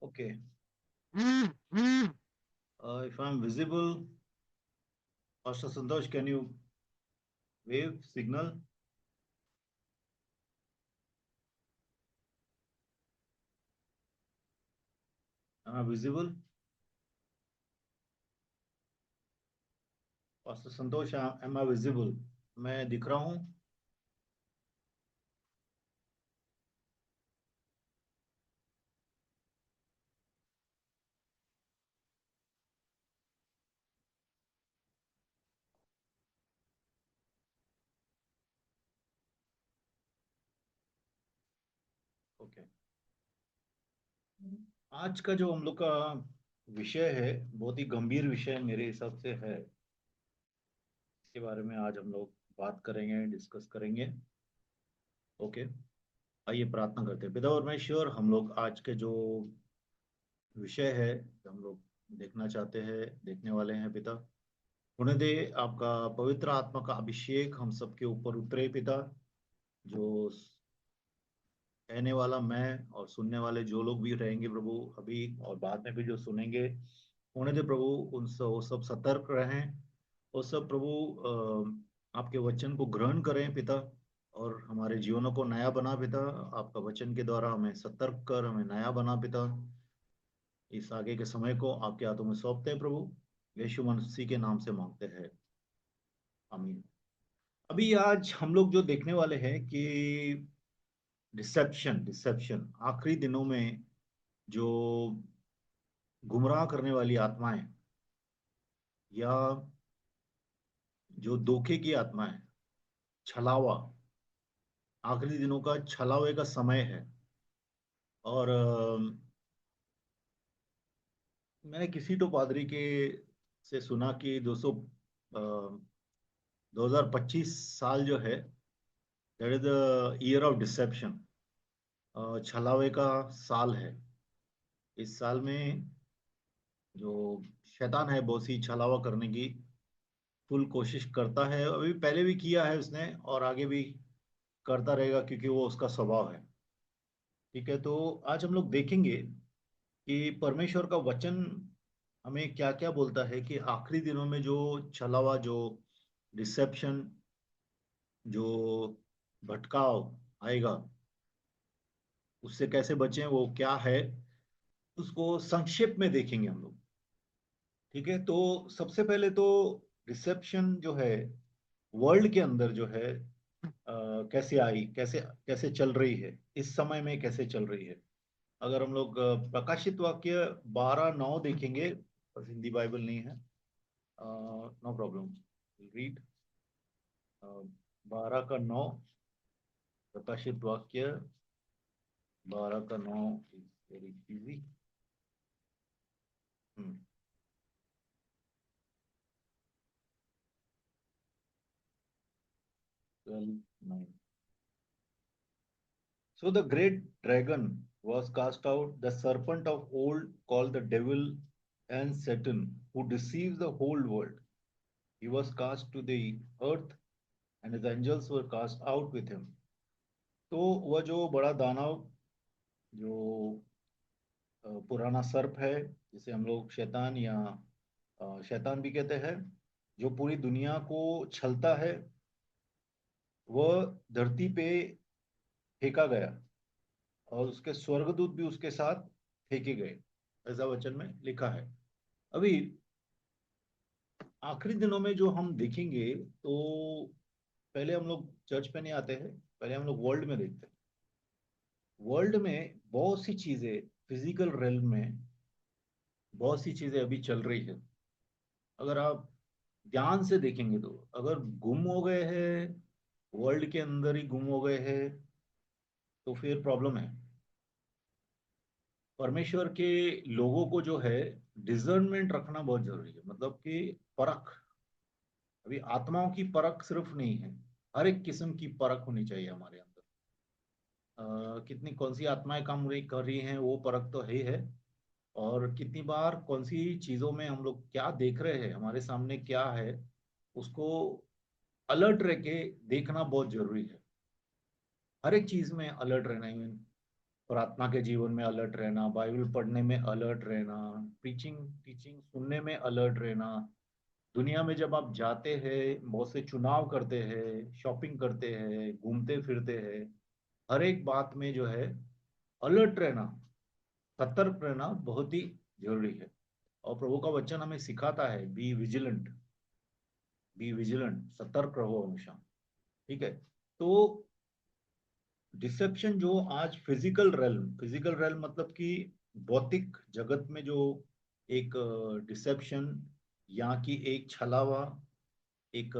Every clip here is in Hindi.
Okay. If I'm visible, Pastor Santosh, can you wave signal? Am I visible? Pastor Santosh, am I visible? मैं दिख रहा हूँ? ओके। आज का जो हम लोग का विषय है, बहुत ही गंभीर विषय मेरे हिसाब से है। इसके बारे में आज हम लोग बात करेंगे, डिस्कस करेंगे। ओके। आइए प्रार्थना करते हैं। पिता परमेश्वर, हम लोग आज के जो विषय है, जो हम लोग देखना चाहते हैं, देखने वाले हैं पिता, होने दे आपका पवित्र आत्मा का अभिषेक हम सबके ऊपर उतरे पिता। जो कहने वाला मैं और सुनने वाले जो लोग भी रहेंगे प्रभु, अभी और बाद में भी जो सुनेंगे, होने दे प्रभु, वो सब सतर्क रहें। वो सब प्रभु आपके वचन को ग्रहण करें पिता, और हमारे जीवनों को नया बना पिता। आपका वचन के द्वारा हमें सतर्क कर हमें नया बना पिता। इस आगे के समय को आपके हाथों में सौंपते हैं प्रभु, यीशु मसीह के नाम से मांगते हैं, आमीन। अभी आज हम लोग जो देखने वाले हैं कि डिसेप्शन डिसेप्शन आखिरी दिनों में जो गुमराह करने वाली आत्माएं, या जो धोखे की आत्मा है, छलावा, आखिरी दिनों का छलावे का समय है। और मैंने किसी तो पादरी के से सुना कि 2025 साल जो है, that is the year of deception, छलावे का साल है। इस साल में जो शैतान है, बहुत सी छलावा करने की फुल कोशिश करता है। अभी पहले भी किया है उसने, और आगे भी करता रहेगा, क्योंकि वो उसका स्वभाव है। ठीक है, तो आज हम लोग देखेंगे कि परमेश्वर का वचन हमें क्या क्या बोलता है कि आखिरी दिनों में जो छलावा, जो डिसेप्शन, जो भटकाव आएगा, उससे कैसे बचें, वो क्या है, उसको संक्षेप में देखेंगे हम लोग। ठीक है, तो सबसे पहले तो रिसेप्शन जो है वर्ल्ड के अंदर जो है, कैसे आई, कैसे कैसे चल रही है, इस समय में कैसे चल रही है। अगर हम लोग प्रकाशित वाक्य 12:9 देखेंगे, बस हिंदी बाइबल नहीं है, नो प्रॉब्लम, रीड 12 का 9। प्रकाशित वाक्य 12 का 9 is very easy. 12:9। So the great dragon was cast out, the serpent of old, called the devil and Satan, who deceives the whole world. He was cast to the earth, and his angels were cast out with him. तो वह जो बड़ा दानव, जो पुराना सर्प है, जिसे हम लोग शैतान या शैतान भी कहते हैं, जो पूरी दुनिया को छलता है, वह धरती पे फेंका गया, और उसके स्वर्गदूत भी उसके साथ फेंके गए, ऐसा वचन में लिखा है। अभी आखिरी दिनों में जो हम देखेंगे, तो पहले हम लोग चर्च पे नहीं आते हैं, पहले हम लोग वर्ल्ड में देखते हैं। वर्ल्ड में बहुत सी चीजें, फिजिकल रेल्म में बहुत सी चीजें अभी चल रही है। अगर आप ध्यान से देखेंगे, तो अगर गुम हो गए हैं, वर्ल्ड के अंदर ही गुम हो गए हैं, तो फिर प्रॉब्लम है। परमेश्वर के लोगों को जो है, डिजर्नमेंट रखना बहुत जरूरी है, मतलब कि परख। अभी आत्माओं की परख सिर्फ नहीं है, हर एक किस्म की परख होनी चाहिए हमारे अंदर। कितनी कौन सी आत्माएं काम कर रही हैं, वो परख तो है ही है। और कितनी बार कौन सी चीजों में हम लोग क्या देख रहे हैं, हमारे सामने क्या है, उसको अलर्ट रह के देखना बहुत जरूरी है। हर एक चीज में अलर्ट रहना है। प्रार्थना के जीवन में अलर्ट रहना, बाइबल पढ़ने में अलर्ट रहना, प्रीचिंग टीचिंग सुनने में अलर्ट रहना। दुनिया में जब आप जाते हैं, बहुत से चुनाव करते हैं, शॉपिंग करते हैं, घूमते फिरते हैं, हर एक बात में जो है अलर्ट रहना, सतर्क रहना बहुत ही जरूरी है। और प्रभु का वचन हमें सिखाता है, बी विजिलेंट, बी विजिलेंट, सतर्क रहो हमेशा। ठीक है। तो डिसेप्शन जो आज फिजिकल रेल्म मतलब कि भौतिक जगत में जो एक डिसेप्शन, यहाँ की एक छलावा, एक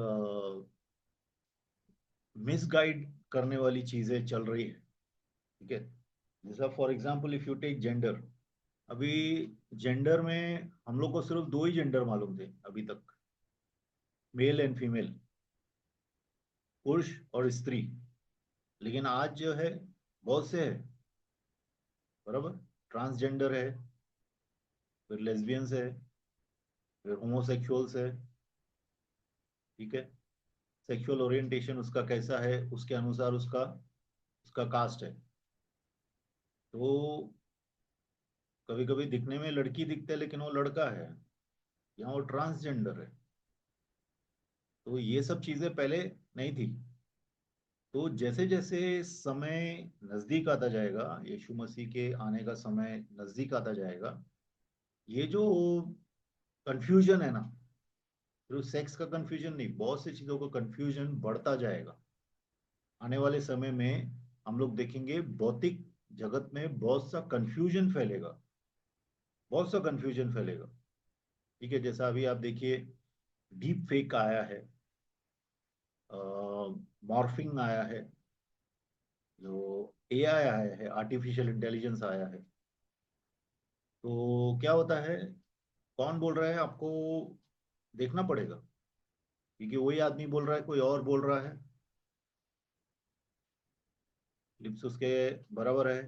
मिसगाइड करने वाली चीजें चल रही है। ठीक है। जैसा for example if you take gender, अभी जेंडर में हम लोग को सिर्फ दो ही जेंडर मालूम थे अभी तक, मेल एंड फीमेल, पुरुष और स्त्री। लेकिन आज जो है बहुत से है, बराबर। ट्रांसजेंडर है, फिर लेस्बियंस है, फिर होमोसेक्सुअल्स है। ठीक है। सेक्सुअल ओरिएंटेशन उसका कैसा है, उसके अनुसार उसका उसका कास्ट है। तो कभी कभी दिखने में लड़की दिखते है लेकिन वो लड़का है, यहाँ वो ट्रांसजेंडर है। तो ये सब चीजें पहले नहीं थी। तो जैसे जैसे समय नजदीक आता जाएगा, यीशु मसीह के आने का समय नजदीक आता जाएगा, ये जो कंफ्यूजन है ना, सिर्फ सेक्स का कंफ्यूजन नहीं, बहुत सी चीजों का कंफ्यूजन बढ़ता जाएगा। आने वाले समय में हम लोग देखेंगे भौतिक जगत में बहुत सा कंफ्यूजन फैलेगा, बहुत सा कंफ्यूजन फैलेगा। ठीक है। जैसा अभी आप देखिए, डीप फेक आया है, मॉर्फिंग आया है, जो एआई आया है, आर्टिफिशियल इंटेलिजेंस आया है। तो क्या होता है, कौन बोल रहा है आपको देखना पड़ेगा, क्योंकि वही आदमी बोल रहा है, कोई और बोल रहा है, लिप्स उसके बराबर है।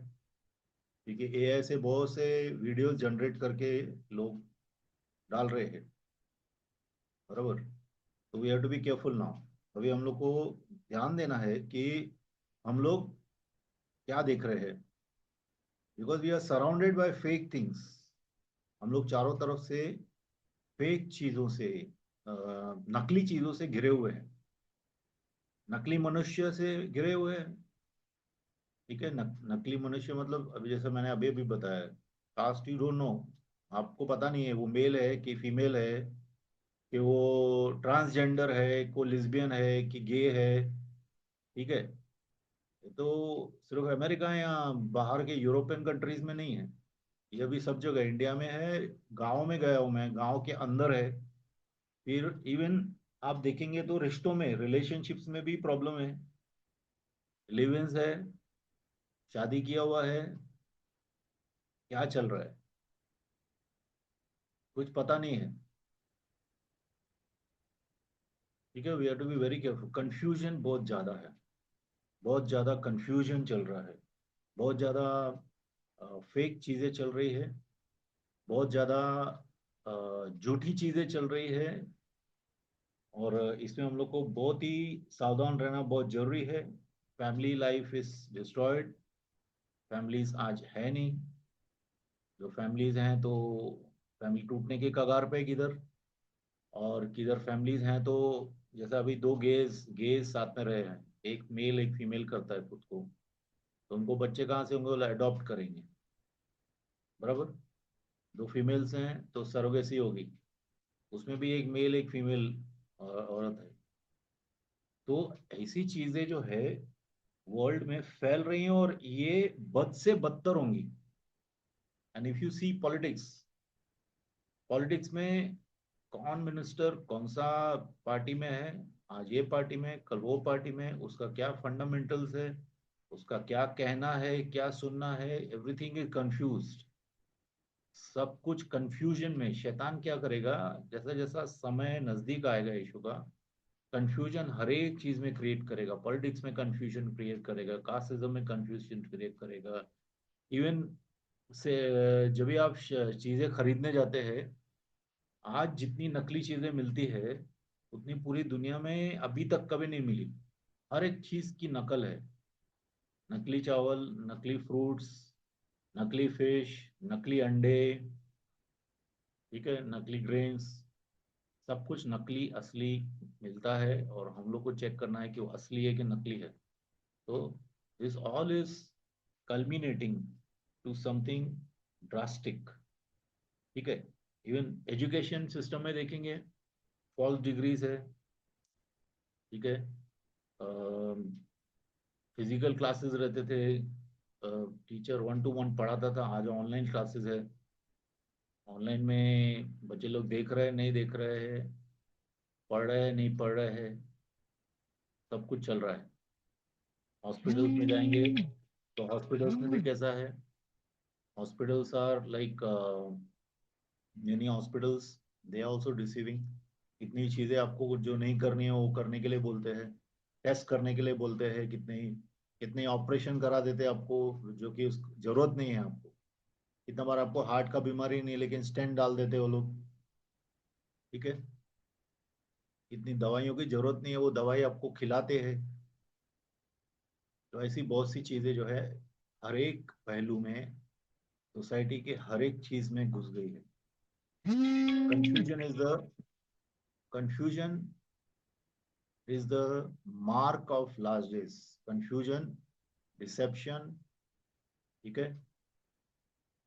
क्योंकि एआई से बहुत से वीडियोस जनरेट करके लोग डाल रहे हैं, बराबर। तो we have to be careful now. अभी हम लोग को ध्यान देना है कि हम लोग क्या देख रहे हैं, because we are surrounded by fake things. हम लोग चारों तरफ से फेक चीजों से, नकली चीजों से घिरे हुए हैं, नकली मनुष्य से घिरे हुए हैं। ठीक है। नकली मनुष्य मतलब अभी जैसे मैंने अभी अभी बताया, कास्ट यू डोंट नो, आपको पता नहीं है वो मेल है कि फीमेल है, कि वो ट्रांसजेंडर है, को लिस्बियन है कि गे है। ठीक है। ये तो सिर्फ अमेरिका या बाहर के यूरोपियन कंट्रीज में नहीं है, ये भी सब जगह, इंडिया में है। गांव में गया हूं मैं, गांव के अंदर है। फिर इवन आप देखेंगे तो रिश्तों में, रिलेशनशिप्स में भी प्रॉब्लम है। लिव इन है, शादी किया हुआ है, क्या चल रहा है कुछ पता नहीं है। ठीक है। We have to be very careful. Confusion बहुत ज्यादा है, बहुत ज्यादा कंफ्यूजन चल रहा है, बहुत ज्यादा फेक चीजें चल रही है, बहुत ज्यादा झूठी चीजें चल रही है। और इसमें हम लोग को बहुत ही सावधान रहना बहुत जरूरी है। Family life is destroyed, families आज है नहीं। जो फैमिलीज हैं तो फैमिली टूटने के कगार पे है किधर, और किधर फैमिलीज हैं तो जैसा अभी दो गेज गेज साथ में रहे हैं, एक मेल एक फीमेल करता है खुद को, तो उनको बच्चे कहाँ से होंगे, वो अडॉप्ट करेंगे, बराबर। दो फीमेल्स हैं तो सरोगेसी होगी, उसमें भी एक मेल एक फीमेल औरत है। तो ऐसी चीजें जो है वर्ल्ड में फैल रही हैं, और ये बद से बदतर होंगी। And if you see politics, politics में कौन मिनिस्टर कौन सा पार्टी में है, आज ये पार्टी में कल वो पार्टी में, उसका क्या फंडामेंटल्स है, उसका क्या कहना है क्या सुनना है, एवरीथिंग इज कंफ्यूज्ड। सब कुछ कंफ्यूजन में। शैतान क्या करेगा, जैसा जैसा समय नजदीक आएगा यीशु का, कंफ्यूजन हर एक चीज में क्रिएट करेगा। पॉलिटिक्स में कंफ्यूजन क्रिएट करेगा, कास्टिज्म में कंफ्यूजन क्रिएट करेगा। इवन से जब भी आप चीजें खरीदने जाते हैं, आज जितनी नकली चीजें मिलती है उतनी पूरी दुनिया में अभी तक कभी नहीं मिली। हर एक चीज की नकल है। नकली चावल, नकली फ्रूट्स, नकली फिश, नकली अंडे, ठीक है, नकली ग्रेन्स, सब कुछ नकली असली मिलता है, और हम लोग को चेक करना है कि वो असली है कि नकली है। तो this all is culminating to something drastic, ठीक है। इवन एजुकेशन सिस्टम में देखेंगे, फॉल्स डिग्रीज है, ठीक है। फिजिकल क्लासेस रहते थे, टीचर 1 to 1 पढ़ाता था, आज ऑनलाइन क्लासेस है। ऑनलाइन में बच्चे लोग देख रहे हैं, नहीं देख रहे हैं, पढ़ रहे हैं, नहीं पढ़ रहे हैं, सब कुछ चल रहा है। हॉस्पिटल्स में जाएंगे तो हॉस्पिटल्स में भी कैसा है, hospitals are like many hospitals, they are also deceiving. कितनी चीजें आपको जो नहीं करनी है वो करने के लिए बोलते हैं, टेस्ट करने के लिए बोलते हैं, कितने कितने ऑपरेशन करा देते हैं आपको, जो कि उस जरूरत नहीं है आपको। कितना बार आपको हार्ट का बीमारी नहीं है, लेकिन स्टेंट डाल देते हैं वो लोग, ठीक है। इतनी दवाइयों की जरूरत नहीं है, वो दवाई आपको खिलाते हैं। तो ऐसी बहुत सी चीजें जो है हर एक पहलू में, सोसाइटी के हर एक चीज में घुस गई है। Confusion is the confusion is the mark of last days. Confusion, deception, ठीक है,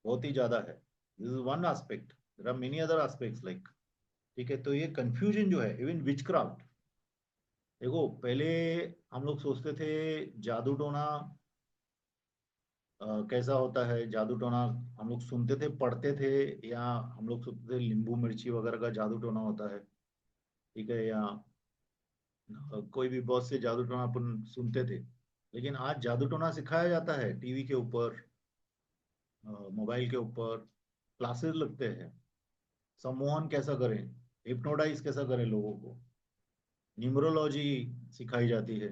बहुत ही ज्यादा है। This is one aspect, there are many other aspects like, ठीक है। तो ये कंफ्यूजन जो है, इवन विचक्राफ्ट, देखो पहले हम लोग सोचते थे जादू टोना कैसा होता है, जादू टोना हम लोग सुनते थे, पढ़ते थे, या हम लोग सुनते थे नींबू मिर्ची वगैरह का जादू टोना होता है, ठीक है, या कोई भी बहुत से जादू टोना अपन सुनते थे। लेकिन आज जादू टोना सिखाया जाता है टीवी के ऊपर, मोबाइल के ऊपर, क्लासेस लगते हैं, सम्मोहन कैसा करें, हिप्नोटाइज कैसा करें लोगों को, न्यूमरोलॉजी सिखाई जाती है।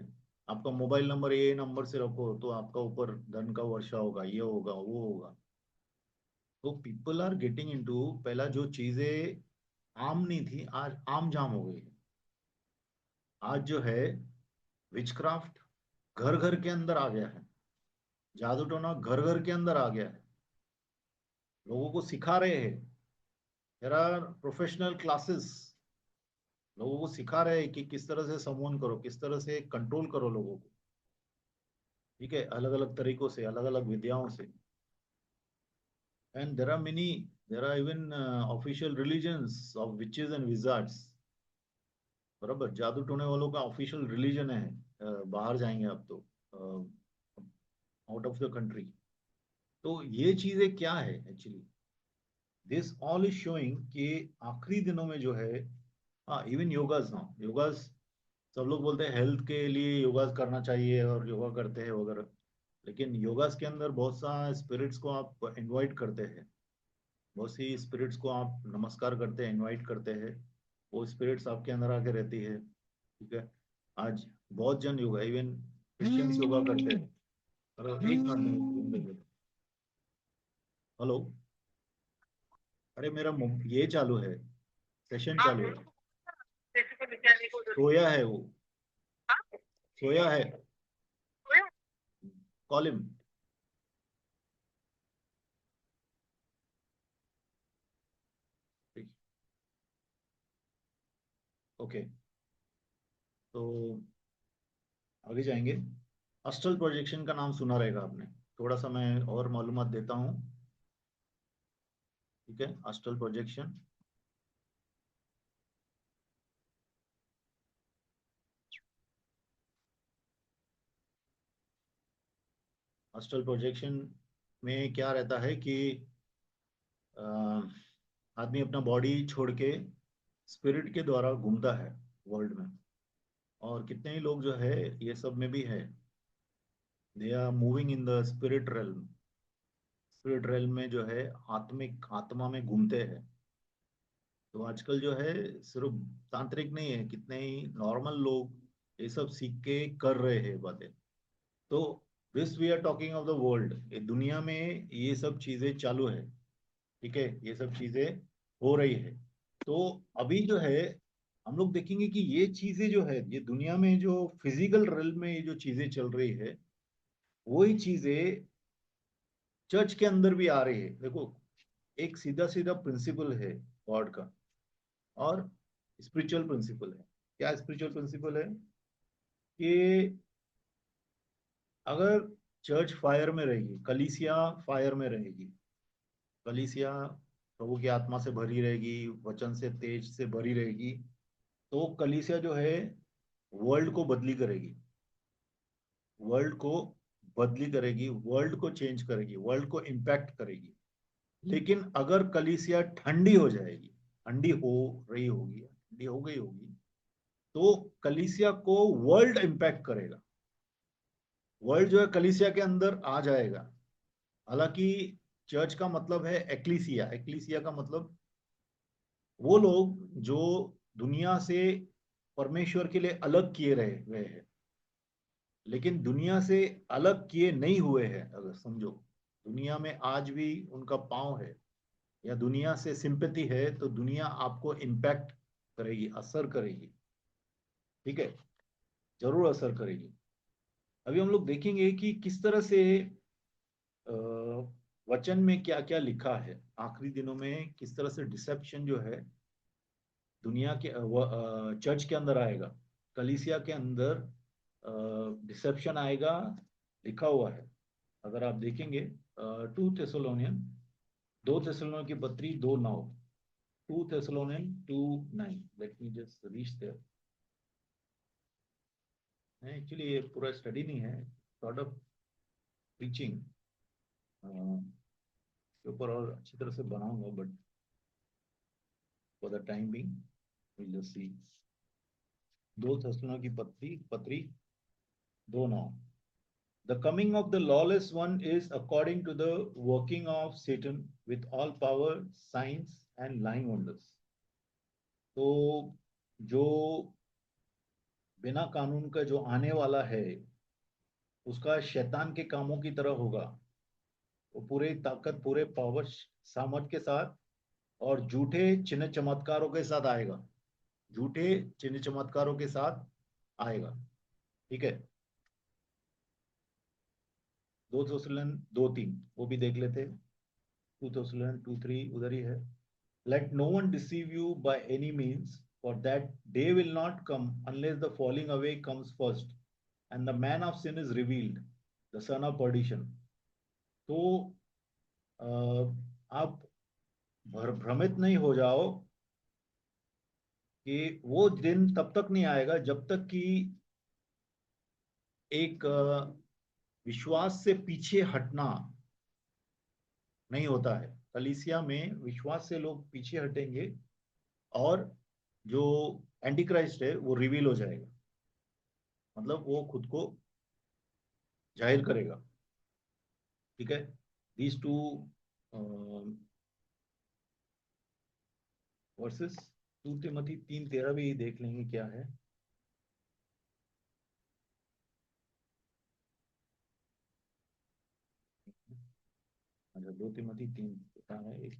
आपका मोबाइल नंबर ये नंबर से रखो तो आपका ऊपर धन का वर्षा होगा, ये होगा, वो होगा। तो पीपल आर गेटिंग इनटू, पहला जो चीजें आम नहीं थी आज आम जाम हो गई है। आज जो है विचक्राफ्ट घर घर के अंदर आ गया है, जादू टोना घर घर के अंदर आ गया है, लोगों को सिखा रहे हैं। देयर आर प्रोफेशनल क्लासेस, लोगों को सिखा रहे हैं कि किस तरह से समोन करो, किस तरह से कंट्रोल करो लोगों को, ठीक है, अलग अलग तरीकों से, अलग अलग विद्याओं से। And there are even official religions of witches and wizards, बराबर, जादू टोने वालों का ऑफिशियल रिलीजन है। बाहर जाएंगे आप तो, आउट ऑफ द कंट्री। तो ये चीजें क्या है actually, this all is showing कि आखिरी दिनों में जो है, हाँ, इवन योगास ना, योगास सब लोग बोलते हैं हेल्थ के लिए योगास करना चाहिए और योगा करते हैं वगैरह, लेकिन योगास के अंदर बहुत सा स्पिरिट्स को आप इनवाइट करते हैं, बहुत सी स्पिरिट्स को आप नमस्कार करते हैं, इनवाइट करते हैं, वो स्पिरिट्स आपके अंदर आके रहती है, ठीक है। आज बहुत जन योगा, इवन क्रिश्चियंस योगा करते हैं। अरे एक मिनट, हेलो, अरे मेरा ये चालू है, सेशन चालू है, सोया है वो, सोया है, कॉल हिम। ओके, तो आगे जाएंगे। अस्ट्रल प्रोजेक्शन का नाम सुना रहेगा आपने, थोड़ा सा मैं और मालूमात देता हूँ, ठीक है। अस्ट्रल प्रोजेक्शन, अस्ट्रल प्रोजेक्शन में क्या रहता है कि अ, आदमी अपना बॉडी छोड़ के स्पिरिट के द्वारा घूमता है वर्ल्ड में, और कितने ही लोग जो है ये सब में भी है, they are moving in the spirit realm. Spirit realm में जो है आत्मिक आत्मा में घूमते हैं। तो आजकल जो है सिर्फ तांत्रिक नहीं है, कितने ही नॉर्मल लोग ये सब सीख के कर रहे हैं बातें। तो this we are talking of the world, ये दुनिया में ये सब चीजें चालू है, ठीक है, ये सब चीजें हो रही है। तो अभी जो है हम लोग देखेंगे कि ये चीजें जो है, ये दुनिया में जो फिजिकल रेल में ये जो चीजें चल रही है, वही चीजें चर्च के अंदर भी आ रही है। देखो, एक सीधा सीधा प्रिंसिपल है गॉड का, और स्पिरिचुअल प्रिंसिपल है। क्या स्पिरिचुअल प्रिंसिपल है? कि अगर चर्च फायर में रहेगी, कलीसिया फायर में रहेगी, कलीसिया प्रभु की आत्मा से भरी रहेगी, वचन से तेज से भरी रहेगी, तो कलीसिया जो है वर्ल्ड को बदली करेगी, वर्ल्ड को बदली करेगी, वर्ल्ड को चेंज करेगी, वर्ल्ड को इम्पैक्ट करेगी। लेकिन अगर कलीसिया ठंडी हो जाएगी, ठंडी हो रही होगी, ठंडी हो गई होगी, तो कलीसिया को वर्ल्ड इम्पैक्ट करेगा, वर्ल्ड जो है कलीसिया के अंदर आ जाएगा। हालांकि चर्च का मतलब है एक्लीसिया, एक्लीसिया का मतलब वो लोग जो दुनिया से परमेश्वर के लिए अलग किए रहे हुए हैं, लेकिन दुनिया से अलग किए नहीं हुए हैं। अगर समझो, दुनिया में आज भी उनका पांव है, या दुनिया से सिंपैथी है, तो दुनिया आपको इम्पैक्ट करेगी, असर करेगी। ठीक है, जरूर असर करेगी। अभी हम लोग देखेंगे कि किस तरह से वचन में क्या क्या लिखा है, आखिरी दिनों में किस तरह से डिसेप्शन जो है दुनिया के चर्च के अंदर आएगा, कलीसिया के अंदर डिसेप्शन आएगा, लिखा हुआ है। अगर आप देखेंगे 2 थेसलोनियन, 2 थेसलोनियन की पत्री 2:9, 2 Thessalonian 2:9। Let me just reach there. Actually ये पूरा स्टडी नहीं है, सॉर्ट ऑफ टीचिंग के ऊपर और अच्छी तरह से बनाऊंगा, but for the time being will just see. 2 Thessalonian की पत्री पत्री 2:9। The coming of the lawless one is according to the working of Satan with all power, signs and lying wonders. तो जो बिना कानून का जो आने वाला है, उसका शैतान के कामों की तरह होगा। वो पूरे ताकत, पूरे पावर, सामर्थ के साथ और झूठे चिन्ह चमत्कारों के साथ आएगा, झूठे चिन्ह चमत्कारों के साथ आएगा। ठीक है, 2 थेसलोनियन 2:3 वो भी देख लेते हैं। 2 थेसलोनियन 2:3 उधर ही है। Let no one deceive you by any means, for that day will not come unless the falling away comes first, and the man of sin is revealed, the son of perdition. तो आप भ्रमित नहीं हो जाओ कि वो दिन तब तक नहीं आएगा जब तक कि एक विश्वास से पीछे हटना नहीं होता है। कलीसिया में विश्वास से लोग पीछे हटेंगे, और जो एंटी क्राइस्ट है वो रिवील हो जाएगा, मतलब वो खुद को जाहिर करेगा। ठीक है, दीज टू वर्सेस। 2 तिमोथी 3:13 भी देख लेंगे क्या है। अच्छा, 2 तिमोथी 3 क्या है, एक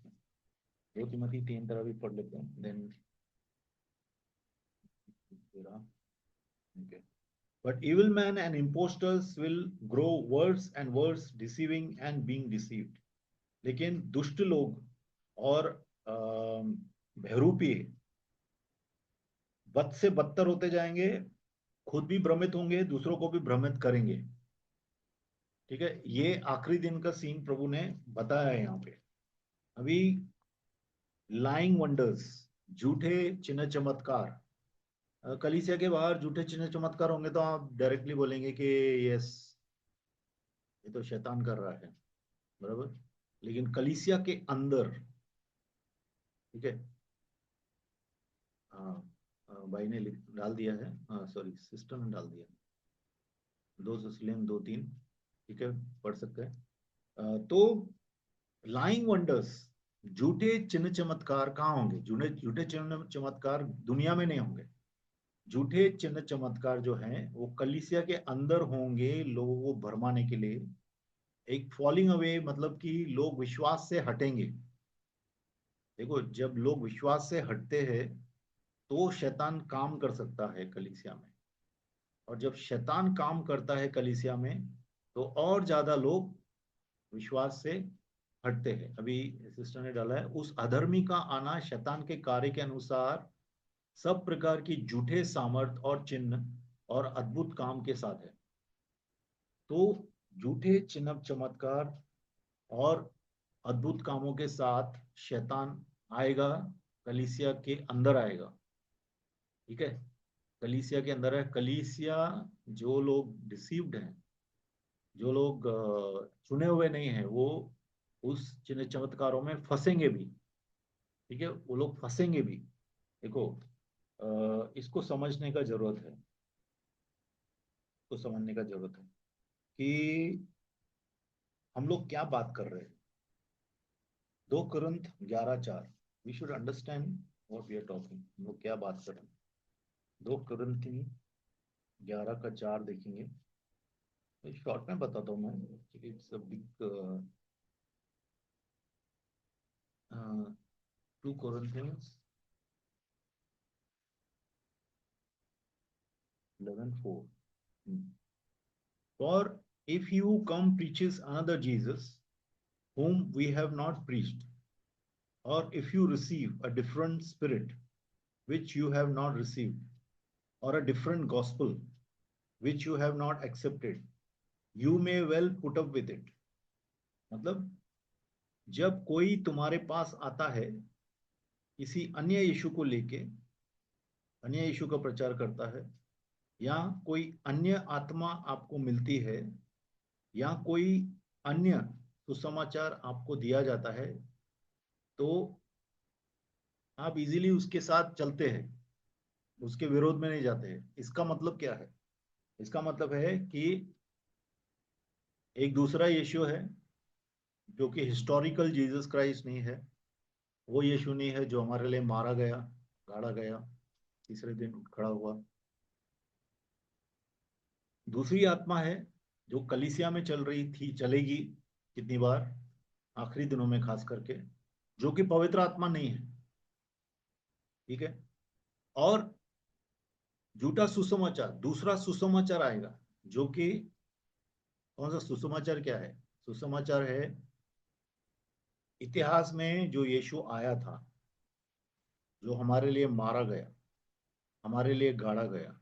2 तिमोथी 3:13 भी पढ़ लेते हैं, then 13। Okay. But evil men and impostors will grow worse and worse, deceiving and being deceived. लेकिन दुष्ट लोग और बहरूपी बद से बदतर होते जाएंगे, खुद भी भ्रमित होंगे, दूसरों को भी भ्रमित करेंगे। ठीक है, ये आखिरी दिन का सीन प्रभु ने बताया है यहाँ पे। अभी लाइंग वंडर्स, झूठे चिन्ह चमत्कार, कलीसिया के बाहर झूठे चिन्ह चमत्कार होंगे तो आप डायरेक्टली बोलेंगे कि यस, ये तो शैतान कर रहा है, बराबर। लेकिन कलीसिया के अंदर, ठीक है, हाँ, भाई ने डाल दिया है, हाँ सॉरी, सिस्टम ने डाल दिया। 2 थेसलोनियन 2:3, ठीक है, पढ़ सकते हैं। तो लाइंग वंडर्स, झूठे चिन्ह चमत्कार कहाँ होंगे? झूठे झूठे चिन्ह चमत्कार दुनिया में नहीं होंगे। झूठे चिन्ह चमत्कार जो हैं वो कलीसिया के अंदर होंगे, लोगों को भरमाने के लिए। एक फॉलिंग अवे मतलब कि लोग विश्वास से हटेंगे। देखो, जब लोग विश्वास से हटते हैं तो शैतान काम कर सकता है कलीसिया में, और जब शैतान काम करता है कलीसिया में तो और ज्यादा लोग विश्वास से हटते हैं। अभी सिस्टर ने डाला है, उस अधर्मी का आना शैतान के कार्य के अनुसार सब प्रकार की झूठे सामर्थ और चिन्ह और अद्भुत काम के साथ है। तो झूठे चिन्ह चमत्कार और अद्भुत कामों के साथ शैतान आएगा, कलीसिया के अंदर आएगा। ठीक है, कलीसिया के अंदर है। कलीसिया, जो लोग डिसीव्ड हैं, जो लोग चुने हुए नहीं हैं, वो उस चिन्ह चमत्कारों में फंसेंगे भी। ठीक है, वो लोग फंसेंगे भी। देखो, इसको समझने का जरूरत है, इसको समझने का जरूरत है कि हम लोग क्या बात कर रहे हैं। 2 Corinth 11:4, we should understand what we are talking. हम लोग क्या बात कर रहे हैं। 2 कुरिन्थी 11 का 4 देखेंगे। शॉर्ट में बताता हूँ मैं, it's a big. 2 Corinthians 11:4, for if you come preaches another Jesus whom we have not preached, or if you receive a different spirit which you have not received, or a different gospel which you have not accepted, you may well put up with it. मतलब, जब कोई तुम्हारे पास आता है किसी अन्य यीशु को लेके, अन्य यीशु का प्रचार करता है, या कोई अन्य आत्मा आपको मिलती है, या कोई अन्य सुसमाचार आपको दिया जाता है, तो आप इजीली उसके साथ चलते हैं, उसके विरोध में नहीं जाते हैं। इसका मतलब क्या है? इसका मतलब है कि एक दूसरा यीशु है जो कि हिस्टोरिकल जीसस क्राइस्ट नहीं है। वो यीशु नहीं है जो हमारे लिए मारा गया, गाड़ा गया, तीसरे दिन उठ खड़ा हुआ। दूसरी आत्मा है जो कलीसिया में चल रही थी, चलेगी कितनी बार, आखिरी दिनों में खास करके, जो कि पवित्र आत्मा नहीं है। ठीक है, और झूठा सुसमाचार, दूसरा सुसमाचार आएगा, जो कि कौन सा सुसमाचार? क्या है सुसमाचार? है इतिहास में जो यीशु आया था, जो हमारे लिए मारा गया, हमारे लिए गाड़ा गया,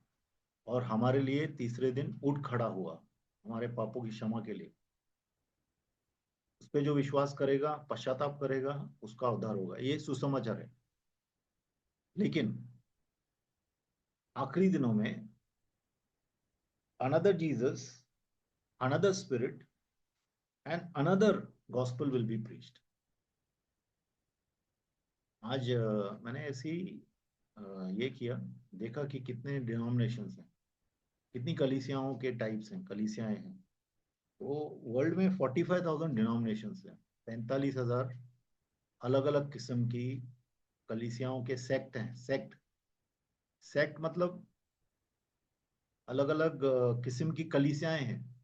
और हमारे लिए तीसरे दिन उठ खड़ा हुआ, हमारे पापों की क्षमा के लिए। उस पर जो विश्वास करेगा, पश्चाताप करेगा, उसका उद्धार होगा। ये सुसमाचार है। लेकिन आखिरी दिनों में another Jesus, another spirit and another gospel will be preached. आज मैंने ऐसी ये किया, देखा कि कितने डिनोमिनेशंस हैं, कितनी कलीसियाओं के टाइप्स हैं, कलीसियाएं हैं। तो वर्ल्ड में 45,000 डिनोमिनेशंस हैं, 45,000 अलग अलग किस्म की कलीसियाओं के सेक्ट हैं। सेक्ट, सेक्ट मतलब अलग अलग किस्म की कलीसियाएं हैं।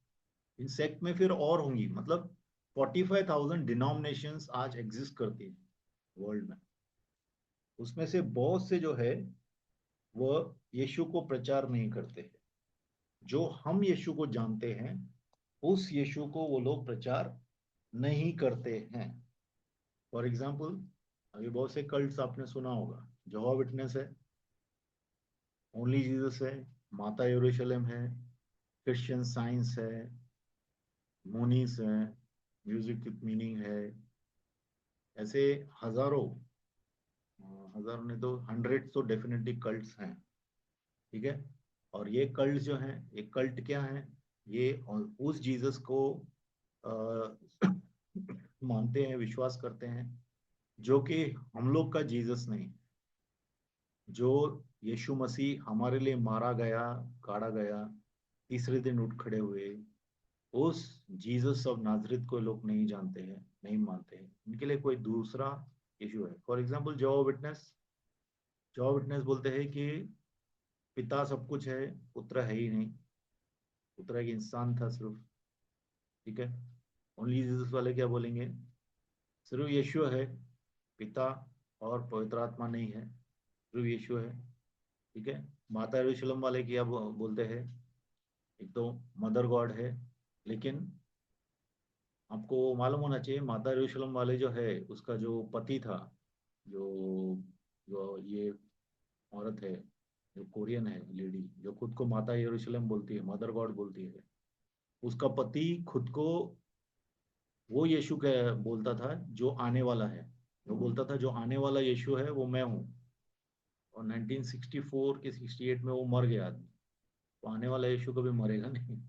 इन सेक्ट में फिर और होंगी, मतलब 45,000 डिनोमिनेशंस आज एग्जिस्ट करती है वर्ल्ड में। उसमें से बहुत से जो है वह यीशु को प्रचार नहीं करते हैं। जो हम यीशु को जानते हैं, उस यीशु को वो लोग प्रचार नहीं करते हैं। फॉर एग्जाम्पल, अभी बहुत से कल्ट्स आपने सुना होगा। यहोवा विटनेस है, ओनली जीसस है, माता यरूशलेम है, क्रिश्चियन साइंस है, मोनीस है, म्यूजिक विथ मीनिंग है। ऐसे हजारों, हजारों नहीं तो हंड्रेड तो डेफिनेटली कल्ट्स हैं। ठीक है, और ये कल्ट जो हैं, ये कल्ट क्या है? ये उस जीसस को आ, मानते हैं, विश्वास करते हैं, जो कि हम लोग का जीसस नहीं। जो यीशु मसीह हमारे लिए मारा गया, काढ़ा गया, तीसरे दिन उठ खड़े हुए, उस जीसस ऑफ नाजरेथ को लोग नहीं जानते हैं, नहीं मानते हैं। इनके लिए कोई दूसरा यीशु है। फॉर एग्जाम्पल, जो विटनेस, जो विटनेस बोलते हैं कि पिता सब कुछ है, पुत्र है ही नहीं, पुत्र एक इंसान था सिर्फ। ठीक है, ओनली जीसस वाले क्या बोलेंगे? सिर्फ यीशु है, पिता और पवित्र आत्मा नहीं है, सिर्फ यीशु है। ठीक है, माता यरूशलेम वाले क्या बोलते हैं? एक तो मदर गॉड है, लेकिन आपको मालूम होना चाहिए, माता यरूशलेम वाले जो है उसका जो पति था, जो जो ये औरत है, जो कोरियन है लेडी, जो खुद को माता यरूशलेम बोलती है, मदर गॉड बोलती है, उसका पति खुद को वो यीशु का बोलता था जो आने वाला है। वो बोलता था जो आने वाला यीशु है वो मैं हूँ। और 1964 के 68 में वो मर गया आदमी। तो आने वाला यीशु कभी मरेगा नहीं,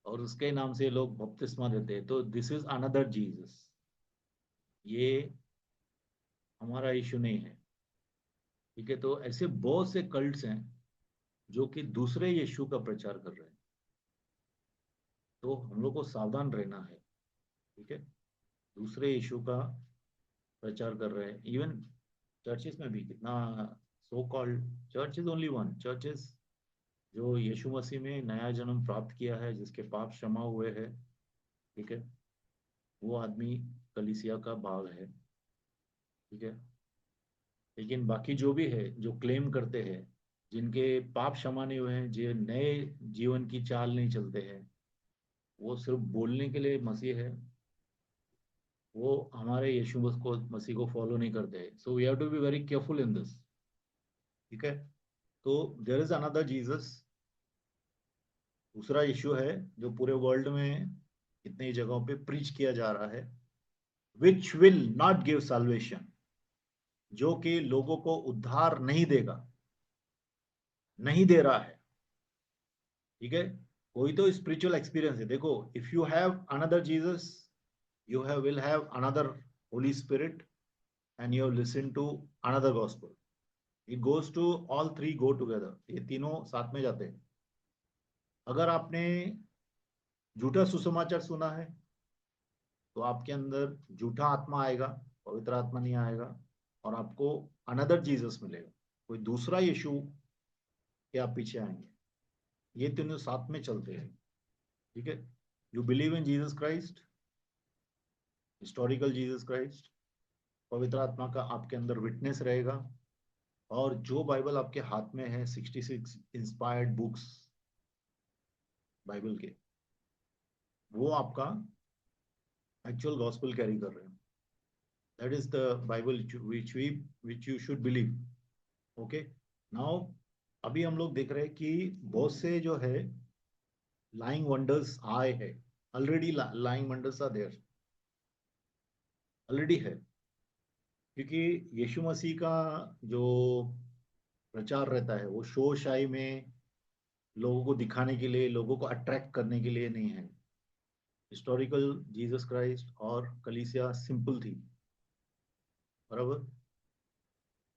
और उसके नाम से लोग बपतिस्मा देते हैं। तो दिस इज अनदर जीसस, ये हमारा यीशु नहीं है। ठीक है, तो ऐसे बहुत से कल्ट्स हैं जो कि दूसरे यीशु का प्रचार कर रहे हैं। तो हम लोग को सावधान रहना है। ठीक है, दूसरे यीशु का प्रचार कर रहे हैं। इवन चर्चेस में भी कितना so called church is only one churches, जो यीशु मसीह में नया जन्म प्राप्त किया है, जिसके पाप क्षमा हुए हैं, ठीक है, वो आदमी कलीसिया का भाग है। ठीक है, लेकिन बाकी जो भी है, जो क्लेम करते हैं, जिनके पाप क्षमा नहीं हुए हैं, जो नए जीवन की चाल नहीं चलते हैं, वो सिर्फ बोलने के लिए मसीह है, वो हमारे यीशु मसीह को फॉलो नहीं करते। So we have to be very careful in this. ठीक है, तो देयर इज अनदर जीसस, दूसरा यीशु है जो पूरे वर्ल्ड में कितनी जगहों पे प्रीच किया जा रहा है, which will not give salvation, जो कि लोगों को उद्धार नहीं देगा, नहीं दे रहा है। ठीक है, कोई तो स्पिरिचुअल एक्सपीरियंस है। देखो, if you have another Jesus, you have will have another Holy Spirit, and you have listen to another gospel. It goes to all three go together, ये तीनों साथ में जाते हैं। अगर आपने झूठा सुसमाचार सुना है तो आपके अंदर झूठा आत्मा आएगा, पवित्र आत्मा नहीं आएगा, और आपको अनदर जीसस मिलेगा, कोई दूसरा यीशु के आप पीछे आएंगे। ये तीनों साथ में चलते हैं। ठीक है, you believe in Jesus Christ, historical Jesus Christ, पवित्र आत्मा का आपके अंदर विटनेस रहेगा, और जो बाइबल आपके हाथ में है, 66 इंस्पायर्ड बुक्स बाइबल के, वो आपका एक्चुअल गॉस्पेल कैरी कर रहे हैं। That is the Bible which you should believe. Okay, now अभी हम लोग देख रहे हैं कि बहुत से जो है लाइंग वंडर्स आए हैं। Already lying wonders are there, already है। क्योंकि यीशु मसीह का जो प्रचार रहता है वो शो शाही में लोगों को दिखाने के लिए, लोगों को अट्रैक्ट करने के लिए नहीं है। हिस्टोरिकल जीसस क्राइस्ट और कलीसिया सिंपल थी, बराबर।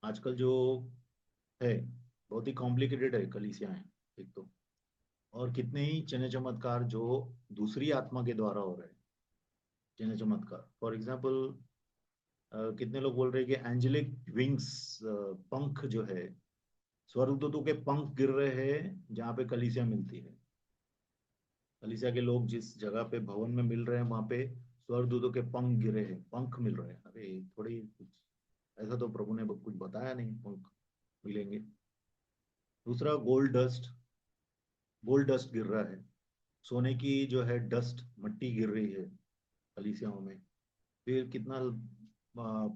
आजकल जो है बहुत ही कॉम्प्लिकेटेड है कलीसियाएं, एक तो, और कितने ही चने चमत्कार जो दूसरी आत्मा के द्वारा हो रहे हैं। चने चमत्कार फॉर एग्जाम्पल, कितने लोग बोल रहे हैं कि एंजेलिक विंग्स, पंख जो है, स्वर्गदूतों के पंख गिर रहे हैं जहाँ पे कलीसिया मिलती है। कलीसिया के लोग जिस जगह पे भवन में मिल रहे हैं वहां पे स्वर्गदूतों के पंख गिरे हैं, पंख मिल रहे हैं। अरे थोड़ी कुछ ऐसा तो प्रभु ने कुछ बताया नहीं, पंख मिलेंगे। दूसरा, गोल्ड डस्ट गिर रहा है, सोने की जो है डस्ट, मट्टी गिर रही है कलीसियाओं में। फिर कितना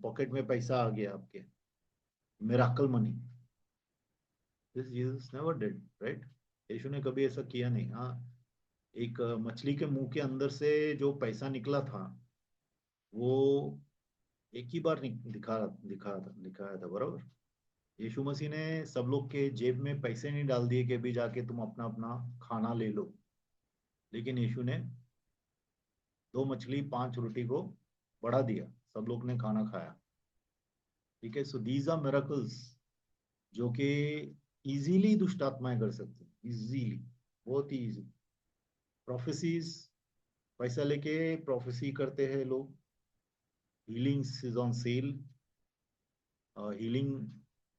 पॉकेट में पैसा आ गया आपके, miracle money. This Jesus never did, right. Yishu ने कभी ऐसा किया नहीं। हाँ, एक मछली के मुंह के अंदर से जो पैसा निकला था, वो एक ही बार दिखाया था, बराबर। यीशु मसीह ने सब लोग के जेब में पैसे नहीं डाल दिए कि अभी जाके तुम अपना अपना खाना ले लो। लेकिन यीशु ने 2 मछली 5 रोटी को बढ़ा दिया, सब लोग ने खाना खाया। ठीक है, सो दीज आर मिरेकल्स जो कि इजीली दुष्ट आत्माएं कर सकती हैं, इजीली, बहुत ही इजी। प्रोफेसीज, पैसा लेके प्रोफेसी करते हैं लोग। Healings is on sale, healing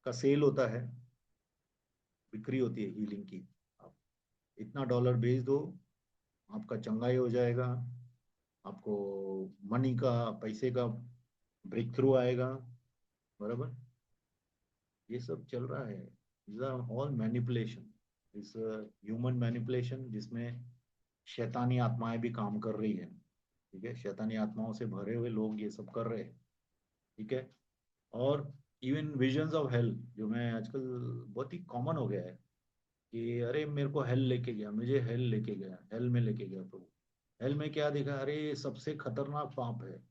का सेल होता है, बिक्री होती है हीलिंग की। आप इतना डॉलर भेज दो, आपका चंगाई हो जाएगा, आपको मनी का, पैसे का ब्रेक थ्रू आएगा, बराबर। ये सब चल रहा है, ऑल मैनिपुलेशन, इस ह्यूमन मैनिपुलेशन, जिसमें शैतानी आत्माएं भी काम कर रही है। ठीक है, शैतानी आत्माओं से भरे हुए लोग ये सब कर रहे हैं। ठीक है। और इवन विजन्स ऑफ हेल, जो मैं आजकल बहुत ही कॉमन हो गया है कि अरे मेरे को हेल लेके गया, मुझे हेल लेके गया, हेल में लेके गया प्रभु। हेल में क्या देखा, अरे ये सबसे खतरनाक पाप है,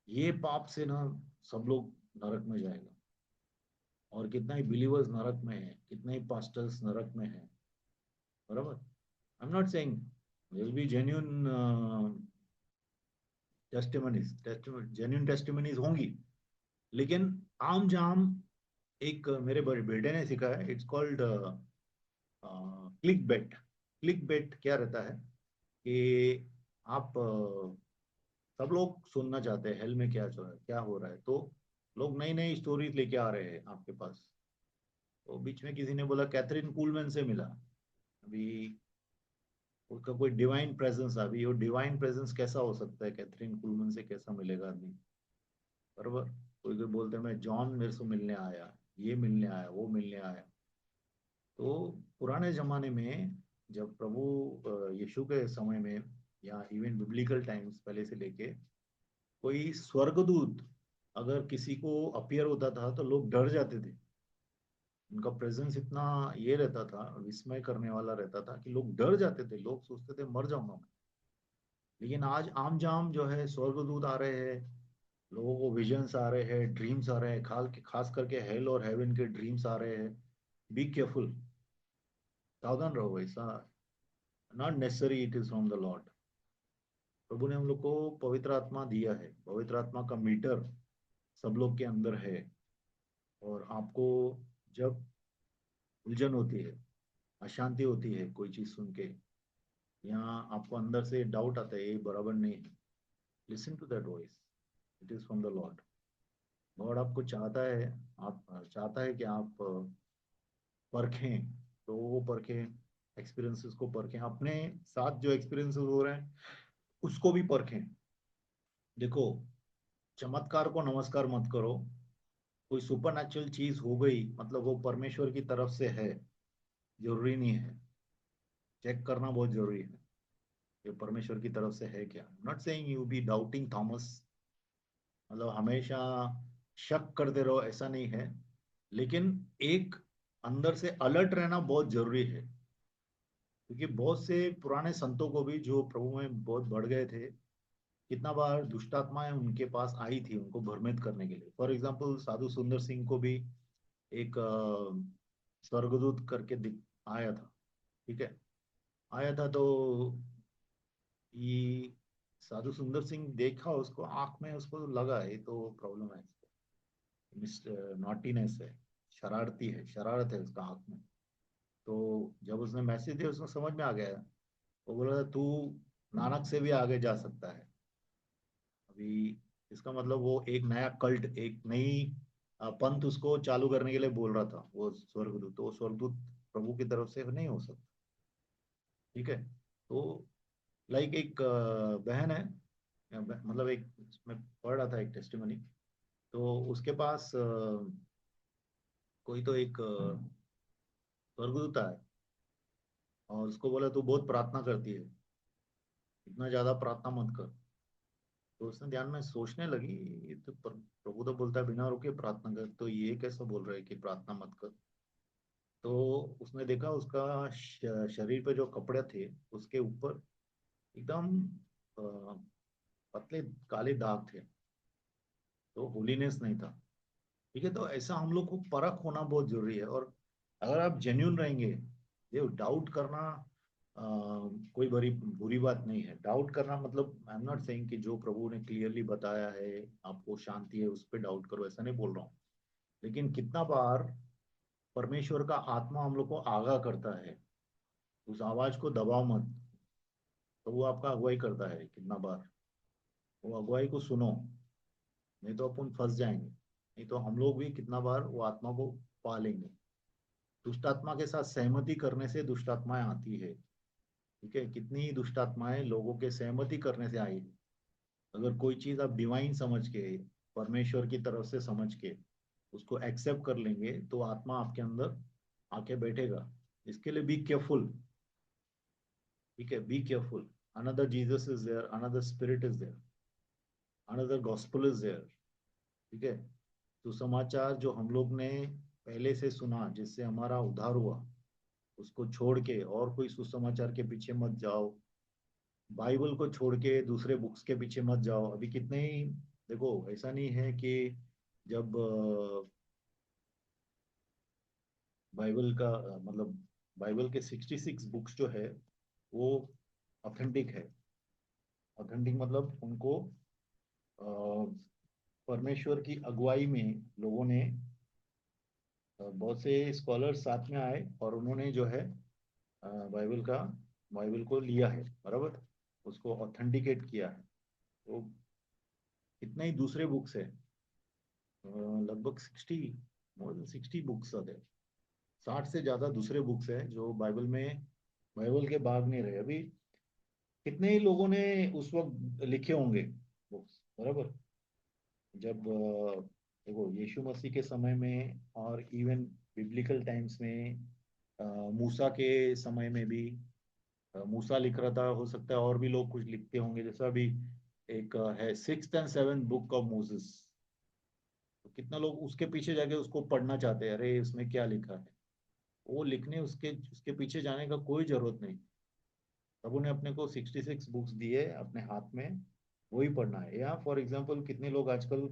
ये पाप से ना सब लोग नरक में जाएगा। और कितना ही बिलीवर्स नरक में है, कितने ही पास्टर्स नरक में है। बराबर। I am not saying, will be genuine testimonies, genuine testimonies होंगी, लेकिन आम जाम एक मेरे बड़े बेटे ने सिखाया है, it's called click bait. Click bait क्या रहता है कि आप सब लोग सुनना चाहते हैं हेल में क्या चल रहा है, क्या हो रहा है, तो लोग नई नई स्टोरीज लेके आ रहे हैं आपके पास। तो बीच में किसी ने बोला कैथरीन कूलमैन से मिला, अभी उसका कोई डिवाइन प्रेजेंस, अभी वो डिवाइन प्रेजेंस कैसा हो सकता है, कैथरीन कुलमन से कैसा मिलेगा आदमी। बराबर। कोई कोई बोलते हैं मैं जॉन मेरे से मिलने आया, ये मिलने आया, वो मिलने आया। तो पुराने जमाने में जब प्रभु यीशु के समय में, या इवन बिब्लिकल टाइम्स पहले से लेके, कोई स्वर्गदूत अगर किसी को अपीयर होता था तो लोग डर जाते थे। उनका प्रेजेंस इतना ये रहता था, विस्मय करने वाला रहता था कि लोग डर जाते थे, लोग सोचते थे मर जाऊंगा मैं। लेकिन आज आम जाम जो है स्वर्गदूत आ रहे हैं, लोगों को विजन्स आ रहे हैं, ड्रीम्स आ रहे हैं, खास करके हेल और हेवन के ड्रीम्स आ रहे हैं। बी केयरफुल, सावधान रहो, ऐसा not necessary it is from the lord. प्रभु ने हम लोग को पवित्र आत्मा दिया है, पवित्र आत्मा का मीटर सब लोग के अंदर है। और आपको जब उलझन होती है, अशांति होती है कोई चीज सुन के, या आपको अंदर से डाउट आता है ये बराबर नहीं है, listen to that voice, it is from the Lord. God आपको चाहता है, आप चाहता है कि आप परखें, तो वो परखें, एक्सपीरियंसेस को परखें, अपने साथ जो एक्सपीरियंसेस हो रहे हैं उसको भी परखें। देखो, चमत्कार को नमस्कार मत करो। कोई सुपर नेचुरल चीज हो गई मतलब वो परमेश्वर की तरफ से है, जरूरी नहीं है। चेक करना बहुत जरूरी है, ये परमेश्वर की तरफ से है क्या। Not saying you be doubting Thomas, मतलब हमेशा शक करते रहो, ऐसा नहीं है। लेकिन एक अंदर से अलर्ट रहना बहुत जरूरी है, क्योंकि बहुत से पुराने संतों को भी जो प्रभु में बहुत बढ़ गए थे, कितना बार दुष्टात्माएं उनके पास आई थी उनको भ्रमित करने के लिए। फॉर एग्जाम्पल साधु सुंदर सिंह को भी एक स्वर्गदूत करके आया था। ठीक है, आया था तो ये साधु सुंदर सिंह देखा, उसको आंख में उसको लगा है तो प्रॉब्लम है, मिस्टर नॉटीनेस है, शरारती है, शरारत है उसका आंख में। तो जब उसने मैसेज दिया उसको समझ में आ गया, वो बोला तू नानक से भी आगे जा सकता है अभी। इसका मतलब वो एक नया कल्ट, एक नई पंथ उसको चालू करने के लिए बोल रहा था वो स्वर्गदूत। तो वो स्वर्गदूत प्रभु की तरफ से नहीं हो सकता। ठीक है। तो लाइक एक बहन है, मतलब एक, मैं पढ़ रहा था एक टेस्टिमनी, तो उसके पास कोई तो एक स्वर्गदूत आया और उसको बोला तू बहुत प्रार्थना करती है, इतना ज्यादा प्रार्थना मत कर। तो उसने ध्यान में सोचने लगी, ये तो प्रभु तो बोलता है बिना रुके प्रार्थना कर, तो ये कैसा बोल रहा है कि प्रार्थना मत कर। तो उसने देखा उसका शरीर पे जो कपड़े थे उसके ऊपर एकदम अ, पतले काले दाग थे, तो होलीनेस नहीं था। ठीक है, तो ऐसा हम लोग को परख होना बहुत जरूरी है। और अगर आप जेन्यून रहेंगे, ये डाउट करना अ, कोई बड़ी बुरी बात नहीं है। डाउट करना मतलब आई एम नॉट सेइंग कि जो प्रभु ने क्लियरली बताया है आपको शांति है उस पर डाउट करो, ऐसा नहीं बोल रहा हूँ। लेकिन कितना बार परमेश्वर का आत्मा हम लोग को आगाह करता है, उस आवाज को दबाओ मत। तो वो आपका अगुवाई करता है कितना बार, वो अगुवाई को सुनो, नहीं तो अपन फंस जाएंगे। नहीं तो हम लोग भी कितना बार वो आत्मा को पा लेंगे। दुष्ट आत्मा के साथ सहमति करने से दुष्ट आत्माएं आती है। ठीक है, कितनी दुष्ट आत्माएं लोगों के सहमति करने से आई है। अगर कोई चीज आप डिवाइन समझ के, परमेश्वर की तरफ से समझ के उसको एक्सेप्ट कर लेंगे, तो आत्मा आपके अंदर आके बैठेगा। इसके लिए बी केयरफुल। ठीक है, be careful, another Jesus is there, another spirit is there, another gospel is there. ठीक है, सुसमाचार जो हम लोग ने पहले से सुना, जिससे हमारा उद्धार हुआ, उसको छोड़ के और कोई सुसमाचार के पीछे मत जाओ। बाइबल को छोड़ के दूसरे बुक्स के पीछे मत जाओ। अभी कितने ही, देखो ऐसा नहीं है कि जब बाइबल का मतलब बाइबल के 66 बुक्स जो है वो ऑथेंटिक है। ऑथेंटिक मतलब उनको परमेश्वर की अगुवाई में लोगों ने, बहुत से स्कॉलर्स साथ में आए और उन्होंने जो है बाइबल का, बाइबल को लिया है, बराबर, उसको ऑथेंटिकेट किया है। तो कितने ही दूसरे बुक्स है, लगभग 60, मोर देन 60 बुक्स है। 60 से ज्यादा दूसरे बुक्स है जो बाइबल में, बाइबल के भाग नहीं रहे अभी। कितने ही लोगों ने उस वक्त लिखे होंगे बुक्स, बराबर। जब देखो यीशु मसीह के समय में और इवन बिब्लिकल टाइम्स में, मूसा के समय में भी, मूसा लिख रहा था, हो सकता है और भी लोग कुछ लिखते होंगे, जैसा अभी एक है 6th and 7th book of Moses. तो कितना लोग उसके पीछे जाके उसको पढ़ना चाहते हैं, अरे इसमें क्या लिखा है। वो लिखने, उसके उसके पीछे जाने का कोई जरूरत नहीं। प्रभु ने अपने को 66 बुक्स दिए अपने हाथ में, वही पढ़ना है। या फॉर एग्जाम्पल कितने लोग आजकल,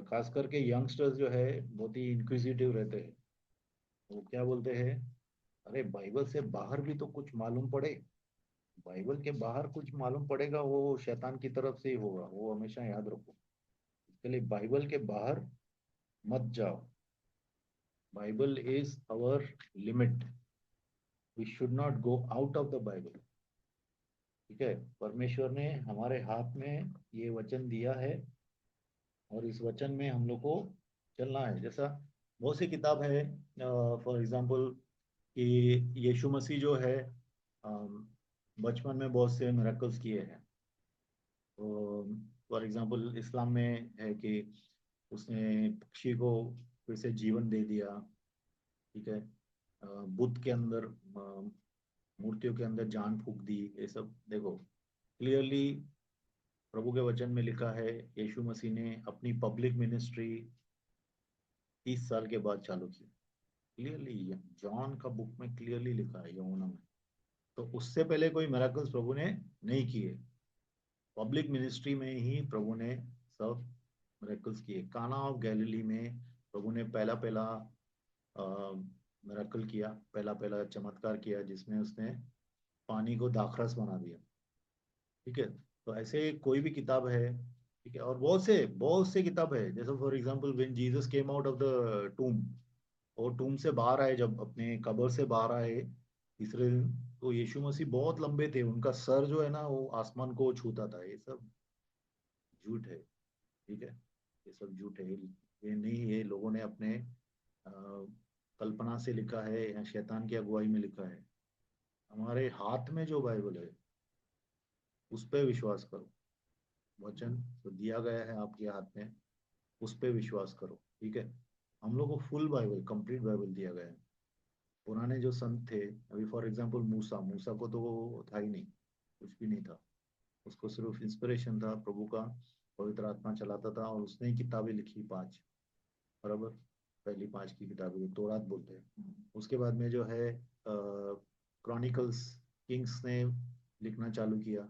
खास करके यंगस्टर्स जो है, बहुत ही इंक्विजिटिव रहते हैं। वो क्या बोलते हैं, अरे बाइबल से बाहर भी तो कुछ मालूम पड़े। बाइबल के बाहर कुछ मालूम पड़ेगा वो शैतान की तरफ से ही होगा, वो हमेशा याद रखो। इसके लिए बाइबल के बाहर मत जाओ। Bible is our limit, we should not go out of the Bible. ठीक है, परमेश्वर ने हमारे हाथ में ये वचन दिया है और इस वचन में हम लोग को चलना है। जैसा बहुत सी किताब है, फॉर एग्जाम्पल कि यीशु मसीह जो है, बचपन में बहुत से मिरेकल्स किए हैं। तो फॉर एग्जांपल इस्लाम में है कि उसने पक्षी को फिर से जीवन दे दिया। ठीक है, बुद्ध के अंदर, मूर्तियों के अंदर जान फूंक दी। ये सब देखो क्लियरली प्रभु के वचन में लिखा है। यीशु मसीह ने अपनी पब्लिक मिनिस्ट्री 30 साल के बाद चालू की। क्लियरली जॉन का बुक में क्लियरली लिखा है, यहोना में। तो उससे पहले कोई मिरेकल्स प्रभु ने नहीं किए। पब्लिक मिनिस्ट्री में ही प्रभु ने सब मिरेकल्स किए। काना ऑफ गैलिली में प्रभु ने पहला पहला मिरेकल किया, पहला पहला चमत्कार किया, जिसमें उसने पानी को दाखरस बना दिया। ठीक है, तो ऐसे कोई भी किताब है। ठीक है, और बहुत से किताब है, जैसे for example when Jesus came out of the टूम, और टूम से बाहर आए, जब अपने कब्र से बाहर आए तीसरे दिन, तो यीशु मसीह बहुत लंबे थे, उनका सर जो है ना वो आसमान को छूता था। ये सब झूठ है। ठीक है, ये सब झूठ है। ये नहीं, ये लोगों ने अपने कल्पना से लिखा है या शैतान की अगुवाई में लिखा है। हमारे हाथ में जो बाइबल है उस पे विश्वास करो। वचन तो दिया गया है आपके हाथ में, उस पे विश्वास करो। ठीक है, हम लोग को फुल बाइबल, कंप्लीट बाइबल दिया गया है। पुराने जो संत थे, अभी फॉर एग्जांपल मूसा, मूसा को तो वो था ही नहीं, कुछ भी नहीं था। उसको सिर्फ इंस्पिरेशन था प्रभु का, पवित्र आत्मा चलाता था और उसने ही किताबें लिखी 5, बराबर। पहली 5 की किताबें जो तौरात बोलते हैं। उसके बाद में जो है क्रॉनिकल्स, किंग्स ने लिखना चालू किया,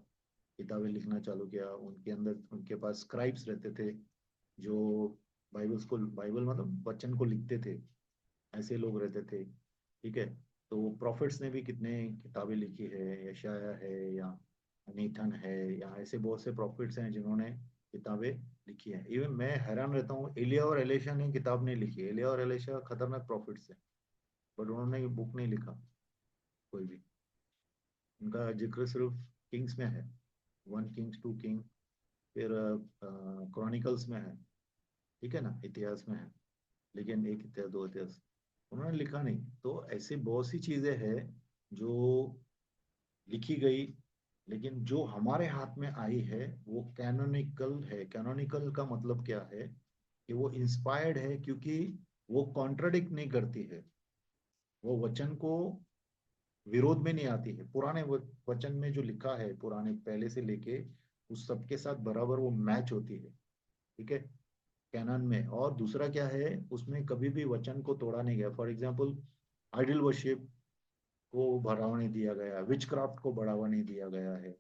किताबें लिखना चालू किया। उनके अंदर उनके पास स्क्राइब्स रहते थे जो बाइबल मतलब वचन को लिखते थे। ऐसे लोग रहते थे। ठीक है, तो प्रॉफिट्स ने भी कितने किताबें लिखी है, यशाया है या नीथन है, या ऐसे बहुत से प्रॉफिट्स हैं जिन्होंने किताबें लिखी है। इवन मैं हैरान रहता हूँ, एलिया और एलिशा ने किताब नहीं लिखी। एलिया और एलिशा खतरनाक प्रॉफिट्स हैं, बट उन्होंने बुक नहीं लिखा कोई भी। उनका जिक्र सिर्फ किंग्स में है, 1 किंग्स 2 किंग, फिर क्रॉनिकल्स में है। ठीक है ना, इतिहास में है, लेकिन एक इतिहास, 2 इतिहास उन्होंने लिखा नहीं। तो ऐसी बहुत सी चीजें हैं जो लिखी गई, लेकिन जो हमारे हाथ में आई है वो कैनोनिकल है। कैनोनिकल का मतलब क्या है, कि वो इंस्पायर्ड है, क्योंकि वो कॉन्ट्रडिक्ट नहीं करती है। वो वचन को विरोध में नहीं आती है। पुराने वचन में जो लिखा है, पुराने पहले से लेके उस सबके साथ बराबर वो मैच होती है। ठीक है, कैनन में। और दूसरा क्या है, उसमें कभी भी वचन को तोड़ा नहीं गया। फॉर एग्जाम्पल, आइडल वर्शिप को बढ़ावा नहीं दिया गया, विच क्राफ्ट को बढ़ावा नहीं दिया गया है।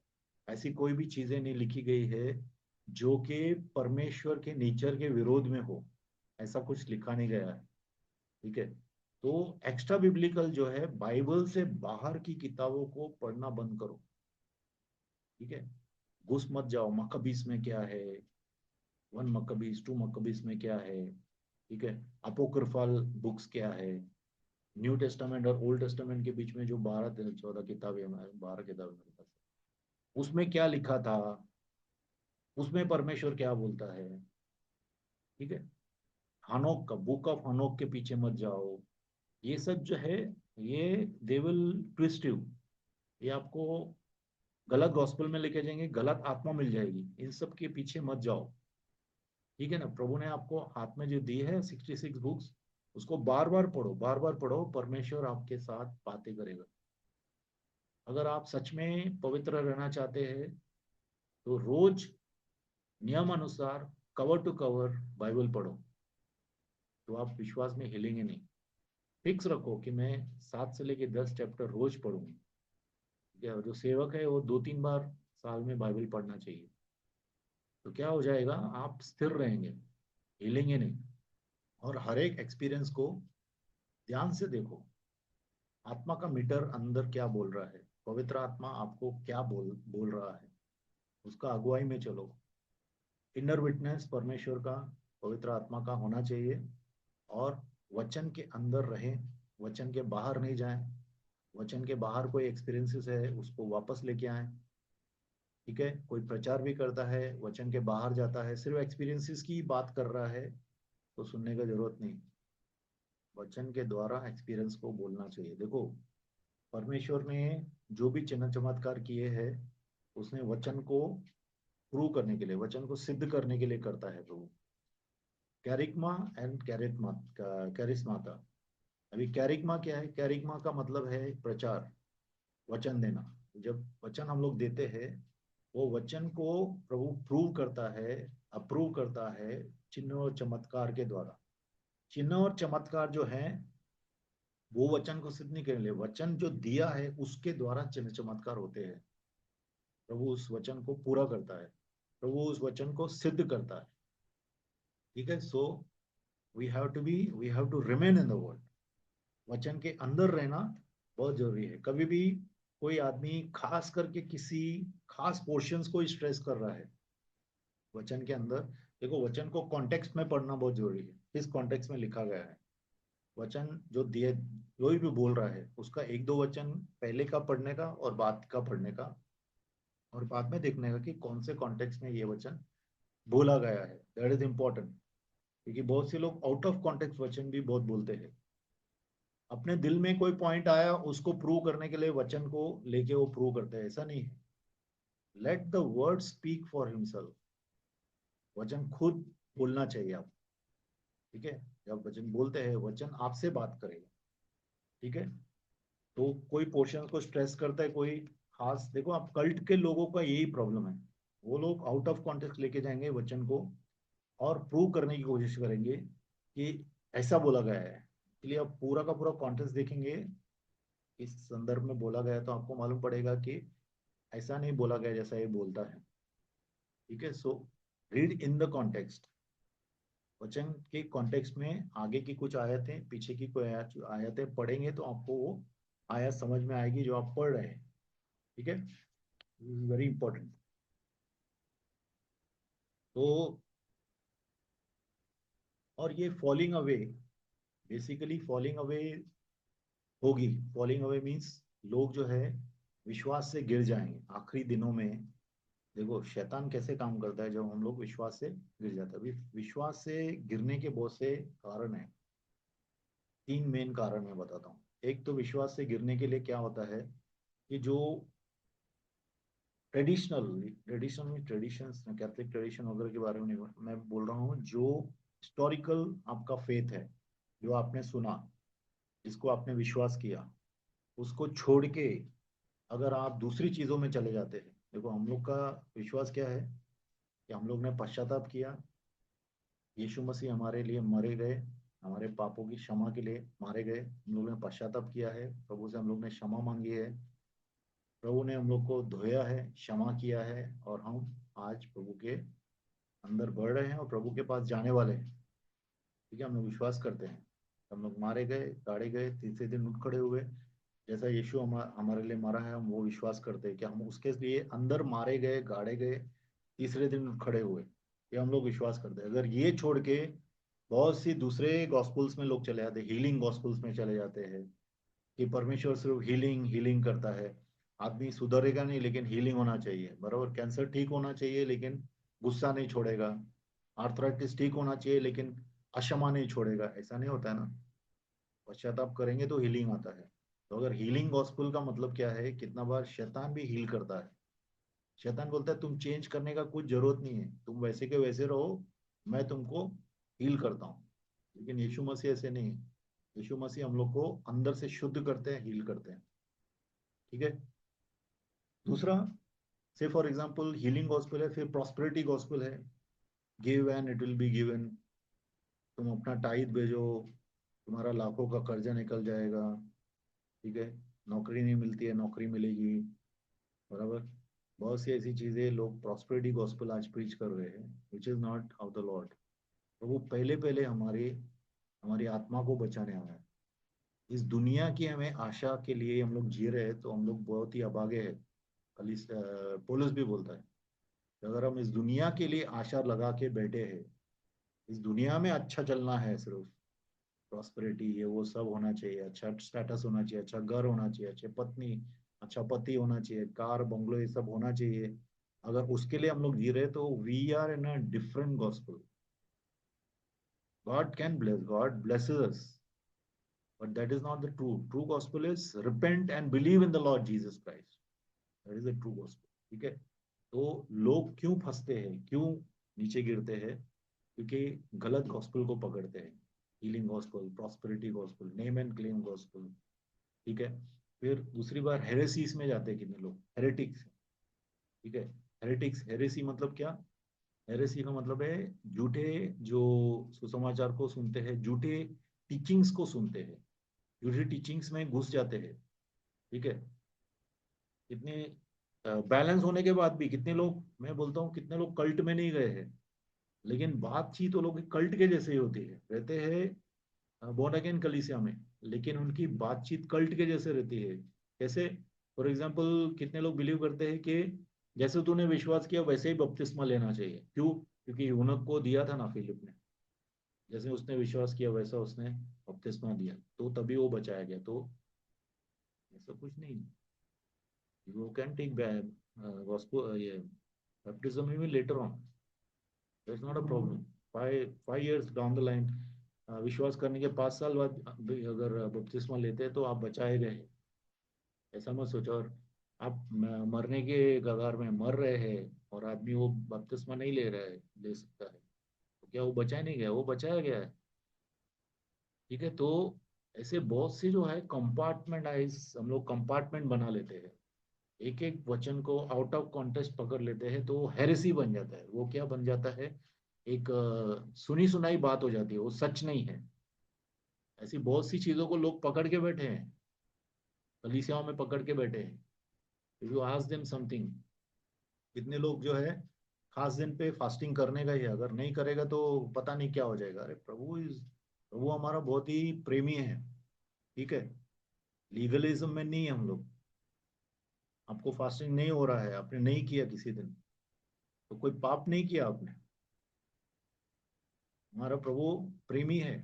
ऐसी कोई भी चीजें नहीं लिखी गई है जो कि परमेश्वर के नेचर के विरोध में हो। ऐसा कुछ लिखा नहीं गया है। ठीक है, तो एक्स्ट्रा बिब्लिकल जो है, बाइबल से बाहर की किताबों को पढ़ना बंद करो। ठीक है, घुस मत जाओ मकबीस में क्या है, 1 मकबीस 2 मकबीस में क्या है। ठीक है, अपोक्रिफल बुक्स क्या है, न्यू टेस्टामेंट और ओल्ड टेस्टामेंट के बीच में जो 12 14 किताबें, हमारे 12 किताबें मेरे पास है, उसमें क्या लिखा था, उसमें परमेश्वर क्या बोलता है। ठीक है, हनोक का बुक ऑफ हनोक के पीछे मत जाओ। ये सब जो है, ये दे विल ट्विस्ट यू, ये आपको गलत गॉस्पेल में लेके जाएंगे, गलत आत्मा मिल जाएगी। इन सब के पीछे मत जाओ। ठीक है ना, प्रभु ने आपको हाथ में जो दी है 66 बुक्स, उसको बार बार पढ़ो, बार बार पढ़ो, परमेश्वर आपके साथ बातें करेगा। अगर आप सच में पवित्र रहना चाहते हैं तो रोज नियम अनुसार कवर टू कवर बाइबल पढ़ो, तो आप विश्वास में हिलेंगे नहीं। फिक्स रखो कि मैं 7 से लेके 10 चैप्टर रोज पढ़ूंगी। या जो सेवक है वो 2 3 बार साल में बाइबल पढ़ना चाहिए। तो क्या हो जाएगा, आप स्थिर रहेंगे, हिलेंगे नहीं। और हर एक एक्सपीरियंस को ध्यान से देखो, आत्मा का मीटर अंदर क्या बोल रहा है, पवित्र आत्मा आपको क्या बोल बोल रहा है, उसका अगुवाई में चलो। इनर विटनेस परमेश्वर का, पवित्र आत्मा का होना चाहिए। और वचन के अंदर रहें, वचन के बाहर नहीं जाएं। वचन के बाहर कोई एक्सपीरियंसेस है उसको वापस लेके आए। ठीक है, कोई प्रचार भी करता है, वचन के बाहर जाता है, सिर्फ एक्सपीरियंसेस की बात कर रहा है, तो सुनने का जरूरत नहीं। वचन के द्वारा एक्सपीरियंस को बोलना चाहिए। देखो, परमेश्वर ने जो भी चिन्ह चमत्कार किए हैं, उसने वचन को प्रूव करने के लिए, वचन को सिद्ध करने के लिए करता है प्रभु। कैरिकमा एंड कैरिस्माता। अभी कैरिकमा क्या है, कैरिकमा का मतलब है प्रचार, वचन देना। जब वचन हम लोग देते हैं, वो वचन को प्रभु प्रूव करता है, अप्रूव करता है चिन्ह और चमत्कार के द्वारा। चिन्ह और चमत्कार जो है, वो वचन को सिद्ध नहीं करने लिए, वचन जो दिया है उसके द्वारा चिन्ह चमत्कार होते हैं। प्रभु उस वचन को पूरा करता है, प्रभु उस वचन को सिद्ध करता है। ठीक है, so we have to remain in the word. वचन के अंदर रहना बहुत जरूरी है। कभी भी कोई आदमी खास करके किसी खास पोर्शंस को स्ट्रेस कर रहा है वचन के अंदर, देखो वचन को कॉन्टेक्स्ट में पढ़ना बहुत जरूरी है, किस कॉन्टेक्स्ट में लिखा गया है। वचन जो दिए, कोई भी बोल रहा है, उसका एक दो वचन पहले का पढ़ने का और बाद का पढ़ने का, और बाद में देखने का कि कौन से कॉन्टेक्स्ट में ये वचन बोला गया है। दैट इज इम्पोर्टेंट, क्योंकि बहुत से लोग आउट ऑफ कॉन्टेक्स्ट वचन भी बहुत बोलते हैं। अपने दिल में कोई पॉइंट आया, उसको प्रूव करने के लिए वचन को लेके वो प्रूव करते हैं, ऐसा नहीं है। Let the word speak for himself. वचन खुद बोलना चाहिए आप। ठीक है, जब वचन बोलते हैं, वचन आपसे बात करेगा। ठीक है, तो कोई पोर्शन को स्ट्रेस करता है, कोई खास, देखो आप कल्ट के लोगों का यही प्रॉब्लम है। वो लोग आउट ऑफ कॉन्टेक्स्ट लेके जाएंगे वचन को और प्रूव करने की कोशिश करेंगे कि ऐसा बोला गया है। इसलिए आप पूरा का पूरा कॉन्टेक्स्ट देखेंगे, इस संदर्भ में बोला गया, तो आपको मालूम पड़ेगा कि ऐसा नहीं बोला गया जैसा ये बोलता है। ठीक है, so read in the context. वचन के कॉन्टेक्स्ट में आगे की कुछ आयतें, पीछे की कोई आयतें पढ़ेंगे तो आपको वो आयत समझ में आएगी जो आप पढ़ रहे हैं। ठीक है, वेरी इंपॉर्टेंट। तो और ये falling away, basically falling away होगी। फॉलिंग अवे मीन्स लोग जो है विश्वास से गिर जाएंगे आखिरी दिनों में। देखो शैतान कैसे काम करता है, जब हम लोग विश्वास से गिर जाते हैं। अभी विश्वास से गिरने के बहुत से कारण है। 3 मेन कारण मैं बताता हूँ। एक तो विश्वास से गिरने के लिए क्या होता है कि जो ट्रेडिशंस, कैथलिक ट्रेडिशन वगैरह के बारे में नहीं, मैं बोल रहा हूँ जो हिस्टोरिकल आपका फेथ है, जो आपने सुना, जिसको आपने विश्वास किया, उसको छोड़ के अगर आप दूसरी चीजों में चले जाते हैं, देखो हम लोग का विश्वास क्या है कि हम लोग ने पश्चाताप किया, यीशु मसीह हमारे लिए मरे गए, हमारे पापों की क्षमा के लिए मारे गए, हम लोग ने पश्चाताप किया है, प्रभु से हम लोग ने क्षमा मांगी है, प्रभु ने हम लोग को धोया है, क्षमा किया है, और हम आज प्रभु के अंदर बढ़ रहे हैं और प्रभु के पास जाने वाले हैं। ठीक है, हम लोग विश्वास करते हैं, हम लोग मारे गए, गाड़े गए, तीसरे दिन उठ खड़े हुए, जैसा यीशु हमारे लिए मरा है, हम वो विश्वास करते हैं कि हम उसके लिए अंदर मारे गए, गाड़े गए, तीसरे दिन उठ खड़े हुए, ये हम लोग विश्वास करते हैं। अगर ये छोड़ के बहुत सी दूसरे गॉस्पुल्स में लोग चले जाते हैं, हीलिंग गॉस्पुल्स में चले जाते हैं कि परमेश्वर सिर्फ हीलिंग हीलिंग करता है, आदमी सुधरेगा नहीं लेकिन हीलिंग होना चाहिए, बराबर, कैंसर ठीक होना चाहिए लेकिन गुस्सा नहीं छोड़ेगा, आर्थराइटिस ठीक होना चाहिए लेकिन अक्षमा नहीं छोड़ेगा, ऐसा नहीं होता है ना। पश्चाताप करेंगे तो हीलिंग आता है। तो अगर हीलिंग गॉस्पुल का मतलब क्या है, कितना बार शैतान भी हील करता है, शैतान बोलता है तुम चेंज करने का कुछ जरूरत नहीं है, तुम वैसे के वैसे रहो, मैं तुमको हील करता हूँ। लेकिन यीशु मसीह ऐसे नहीं है, यीशु मसीह हम लोग को अंदर से शुद्ध करते हैं, हील करते हैं। ठीक है। दूसरा, से फॉर एग्जांपल हीलिंग गॉस्पेल है, फिर प्रॉस्पेरिटी गॉस्पेल है, give and it will be given, तुम अपना टाइट भेजो, तुम्हारा लाखों का कर्जा निकल जाएगा। ठीक है, नौकरी नहीं मिलती है, नौकरी मिलेगी, बराबर। बहुत सी ऐसी चीजें लोग प्रॉस्पेरिटी गॉस्पेल आज प्रीच कर रहे हैं, which is not of the Lord. तो वो पहले पहले हमारे हमारी आत्मा को बचाने आया है। इस दुनिया की हमें आशा के लिए हम लोग जी रहे हैं तो हम लोग बहुत ही अभागे हैं। कल पौलुस भी बोलता है कि अगर हम इस दुनिया के लिए आशा लगा के बैठे हैं, इस दुनिया में अच्छा चलना है, सिर्फ प्रॉस्पेरिटी ये वो सब होना चाहिए, अच्छा स्टेटस होना चाहिए, अच्छा घर होना चाहिए, अच्छे पत्नी, अच्छा पति होना चाहिए, कार बंगलो ये सब होना चाहिए, अगर उसके लिए हम लोग जी रहे तो we are in a different gospel. God can bless, God blesses us, but that is not the true gospel is repent and believe in the Lord Jesus Christ, that is the true gospel। ठीक है। तो लोग क्यों फंसते हैं, क्यों नीचे गिरते हैं, क्योंकि गलत गॉस्पेल को पकड़ते हैं, healing gospel, prosperity gospel, name and claim gospel. ठीक है। फिर दूसरी बार हेरेसीज में जाते हैं कितने लोग, हेरेटिक्स। ठीक है। हेरेटिक्स, हेरेसी मतलब क्या, हेरेसी का मतलब है झूठे, जो सुसमाचार को सुनते हैं, झूठे टीचिंग्स को सुनते हैं, झूठी टीचिंग्स में घुस जाते हैं। ठीक है। कितने बैलेंस होने के बाद भी कितने लोग, मैं बोलता हूँ कितने लोग कल्ट में नहीं गए हैं, लेकिन बातचीत वो लोग कल्ट के जैसे ही होती है, रहते हैं बोर्न अगेन कलीसिया में, लेकिन उनकी बातचीत कल्ट के जैसे रहती है। कैसे, फॉर एग्जाम्पल कितने लोग बिलीव करते हैं कि जैसे तूने विश्वास किया वैसे ही बपतिस्मा लेना चाहिए, क्यों, क्योंकि यूनक को दिया था ना फिलिप ने, जैसे उसने विश्वास किया वैसा उसने बपतिस्मा दिया तो तभी वो बचाया गया। तो ऐसा कुछ नहीं, you can take gospel baptism even later on, that's not a problem। 5 years down the line, विश्वास करने के 5 साल बाद भी अगर बपतिस्मा लेते हैं तो आप बचाए गए हैं, ऐसा मत सोचो। और आप मरने के कगार में मर रहे हैं और आदमी वो बपतिस्मा नहीं ले रहा है, ले सकता है, तो क्या वो बचाया नहीं गया, वो बचाया गया है। ठीक है। तो ऐसे बहुत से जो है कंपार्टमेंटाइज, हम लोग कंपार्टमेंट बना लेते हैं, एक एक वचन को आउट ऑफ कॉन्टेक्स्ट पकड़ लेते हैं, तो हेरेसी बन जाता है। वो क्या बन जाता है, एक सुनी सुनाई बात हो जाती है, वो सच नहीं है। ऐसी बहुत सी चीजों को लोग पकड़ के बैठे हैं, कलीसियाओं में पकड़ के बैठे हैं। यू आस्क देम समथिंग, कितने लोग जो है खास दिन पे फास्टिंग करने का ही है, अगर नहीं करेगा तो पता नहीं क्या हो जाएगा। अरे प्रभु हमारा बहुत ही प्रेमी है। ठीक है। लीगलिज्म में नहीं है हम लोग। आपको फास्टिंग नहीं हो रहा है, आपने नहीं किया किसी दिन, तो कोई पाप नहीं किया आपने। हमारा प्रभु प्रेमी है,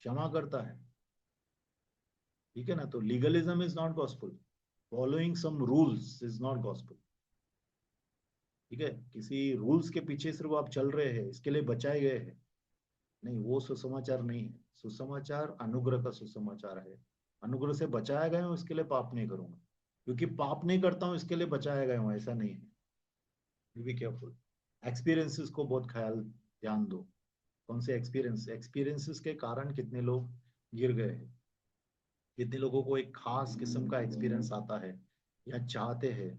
क्षमा करता है। ठीक है ना। तो legalism is not gospel, following some rules is not gospel. ठीक है। किसी रूल्स के पीछे सिर्फ आप चल रहे हैं, इसके लिए बचाए गए हैं, नहीं, वो सुसमाचार नहीं है। सुसमाचार अनुग्रह का सुसमाचार है, अनुग्रह से बचाया गया हूँ इसके लिए पाप नहीं करूंगा, क्योंकि पाप नहीं करता हूँ इसके लिए बचाया गया हूँ, ऐसा नहीं है। Be careful. एक्सपीरियंसेस को बहुत ख्याल, ध्यान दो, कौन से एक्सपीरियंसेस के कारण कितने लोग गिर गए हैं। कितने लोगों को एक खास किस्म का एक्सपीरियंस आता है या चाहते हैं,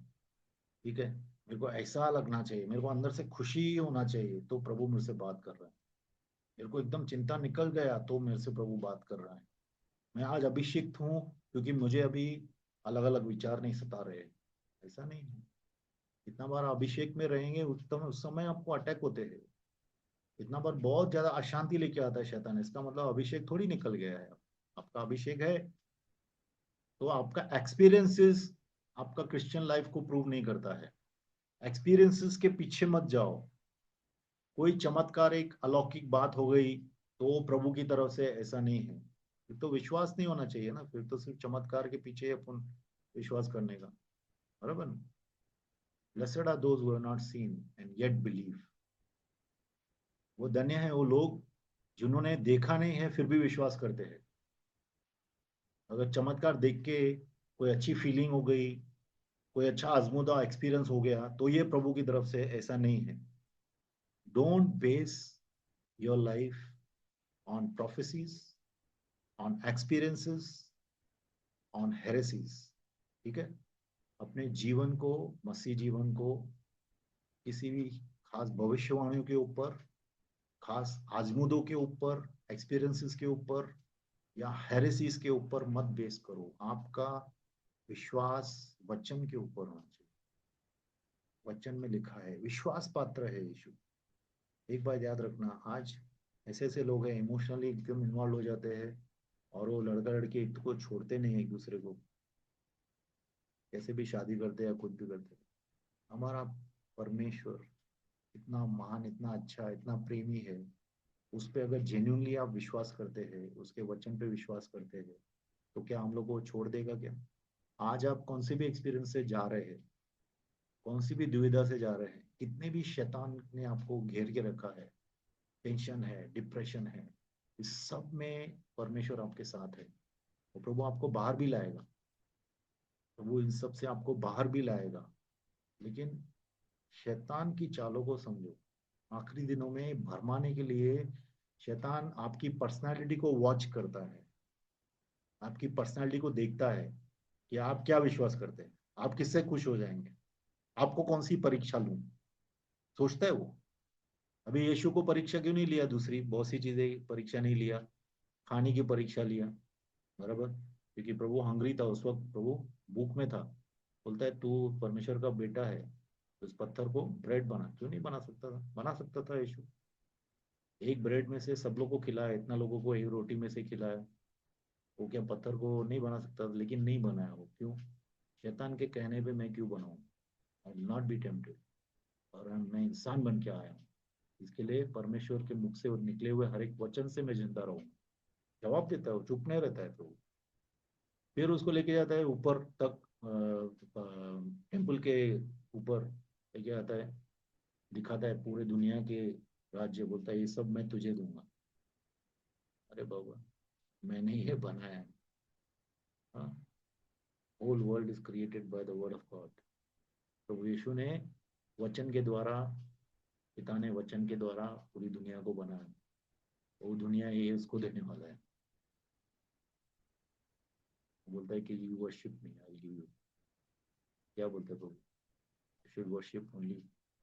ठीक है, मेरे को ऐसा लगना चाहिए, मेरे को अंदर से खुशी होना चाहिए तो प्रभु मेरे से बात कर रहा है। मेरे को एकदम चिंता निकल गया तो मेरे से प्रभु बात कर रहा है। मैं आज अभिषिक्त हूँ क्योंकि मुझे अभी अलग अलग विचार नहीं सता रहे। ऐसा नहीं है। इतना बार अभिषेक में रहेंगे उस समय आपको अटैक होते हैं। इतना बार बहुत ज्यादा अशांति लेके आता है शैतान, इसका मतलब अभिषेक थोड़ी निकल गया है। आपका अभिषेक है तो आपका एक्सपीरियंसेस आपका क्रिश्चियन लाइफ को प्रूव नहीं करता है। एक्सपीरियंसेस के पीछे मत जाओ। कोई चमत्कार एक अलौकिक बात हो गई तो प्रभु की तरफ से, ऐसा नहीं है। फिर तो विश्वास नहीं होना चाहिए ना, फिर तो सिर्फ चमत्कार के पीछे अपन विश्वास करने का, बराबर ना। Blessed are those who have not seen and yet believe. वो धन्य है वो लोग जिन्होंने देखा नहीं है फिर भी विश्वास करते हैं। अगर चमत्कार देख के कोई अच्छी फीलिंग हो गई, कोई अच्छा आजमूदा एक्सपीरियंस हो गया तो ये प्रभु की तरफ से, ऐसा नहीं है। Don't base your life on prophecies, on experiences, on heresies, ठीक है। अपने जीवन को, मसीह जीवन को किसी भी खास भविष्यवाणियों के ऊपर, खास आजमूदों के ऊपर, एक्सपीरियंसेस के ऊपर या हेरेसीज के ऊपर मत बेस करो। आपका विश्वास वचन के ऊपर होना चाहिए। वचन में लिखा है विश्वास पात्र है यीशु। एक बात याद रखना, आज ऐसे ऐसे लोग हैं इमोशनली एकदम इन्वॉल्व हो जाते हैं और वो लड़का लड़की एक को छोड़ते नहीं है एक दूसरे को, कैसे भी शादी करते हैं या कुछ भी करते हैं। हमारा परमेश्वर इतना महान, इतना अच्छा, इतना प्रेमी है। उस पे अगर जेन्युइनली आप विश्वास करते हैं, उसके वचन पे विश्वास करते हैं, तो क्या हम लोग को छोड़ देगा क्या? आज आप कौन से भी एक्सपीरियंस से जा रहे हैं, कौन सी भी दुविधा से जा रहे हैं, कितने भी शैतान ने आपको घेर के रखा है, टेंशन है, डिप्रेशन है, इस सब में परमेश्वर आपके साथ है। और प्रभु आपको बाहर भी लाएगा, प्रभु इन सब से आपको बाहर भी लाएगा। लेकिन शैतान की चालों को समझो। आखिरी दिनों में भरमाने के लिए शैतान आपकी पर्सनालिटी को वॉच करता है, आपकी पर्सनालिटी को देखता है कि आप क्या विश्वास करते हैं, आप किससे खुश हो जाएंगे, आपको कौन सी परीक्षा लूं, सोचता है वो। अभी यीशु को परीक्षा क्यों नहीं लिया, दूसरी बहुत सी चीजें परीक्षा नहीं लिया, खाने की परीक्षा लिया, बराबर, क्योंकि प्रभु हंग्री था उस वक्त, प्रभु भूख में था। बोलता है तू परमेश्वर का बेटा है तो उस पत्थर को ब्रेड बना, क्यों नहीं बना सकता था, बना सकता था यीशु। एक ब्रेड में से सब लोगों को खिलाया, इतना लोगों को एक रोटी में से खिलाया, वो क्या पत्थर को नहीं बना सकता? लेकिन नहीं बनाया वो, क्यों? शैतान के कहने पे मैं क्यों बनाऊं? I will not be tempted. और मैं इंसान बन के आया हूँ, इसके लिए परमेश्वर के मुख से निकले हुए हर एक वचन से मैं जिंदा रहूं। जवाब देता है वो, चुप नहीं रहता है। तो फिर उसको लेके जाता है ऊपर तक, टेम्पल के ऊपर लेके आता है, दिखाता है पूरे दुनिया के राज्य, बोलता है ये सब मैं तुझे दूंगा। अरे बाबा, मैंने ये बनाया। हाँ, whole world is created by the word of God. तो यीशु ने वचन के द्वारा, पिता ने वचन के द्वारा पूरी दुनिया को बनाया। वो दुनिया ये उसको देने वाला है। बोलता है कि you worship me, I give you. क्या बोलते हैं प्रभु? Should worship only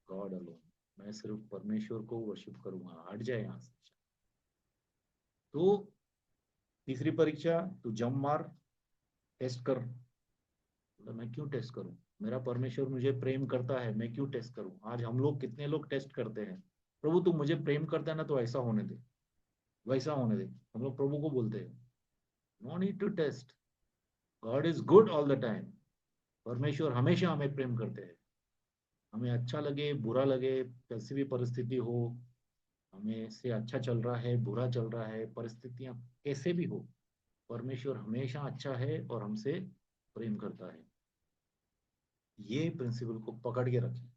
God alone. मैं सिर्फ परमेश्वर को वर्शिप करूंगा, हट जाए यहाँ से। तो तीसरी परीक्षा, तू जम मार, टेस्ट कर। तो मैं क्यों टेस्ट करूं? मेरा परमेश्वर मुझे प्रेम करता है, मैं क्यों टेस्ट करूं? आज हम लोग कितने लोग टेस्ट करते हैं, प्रभु तू मुझे प्रेम करता है ना तो ऐसा होने दे, वैसा होने दे। हम लोग प्रभु को बोलते हैं। No need to test, God is good all the time. परमेश्वर हमेशा हमें प्रेम करते हैं। हमें अच्छा लगे बुरा लगे, कैसी भी परिस्थिति हो, हमें से अच्छा चल रहा है बुरा चल रहा है, परिस्थितियां कैसे भी हो, परमेश्वर हमेशा अच्छा है और हमसे प्रेम करता है। ये प्रिंसिपल को पकड़ के रखें।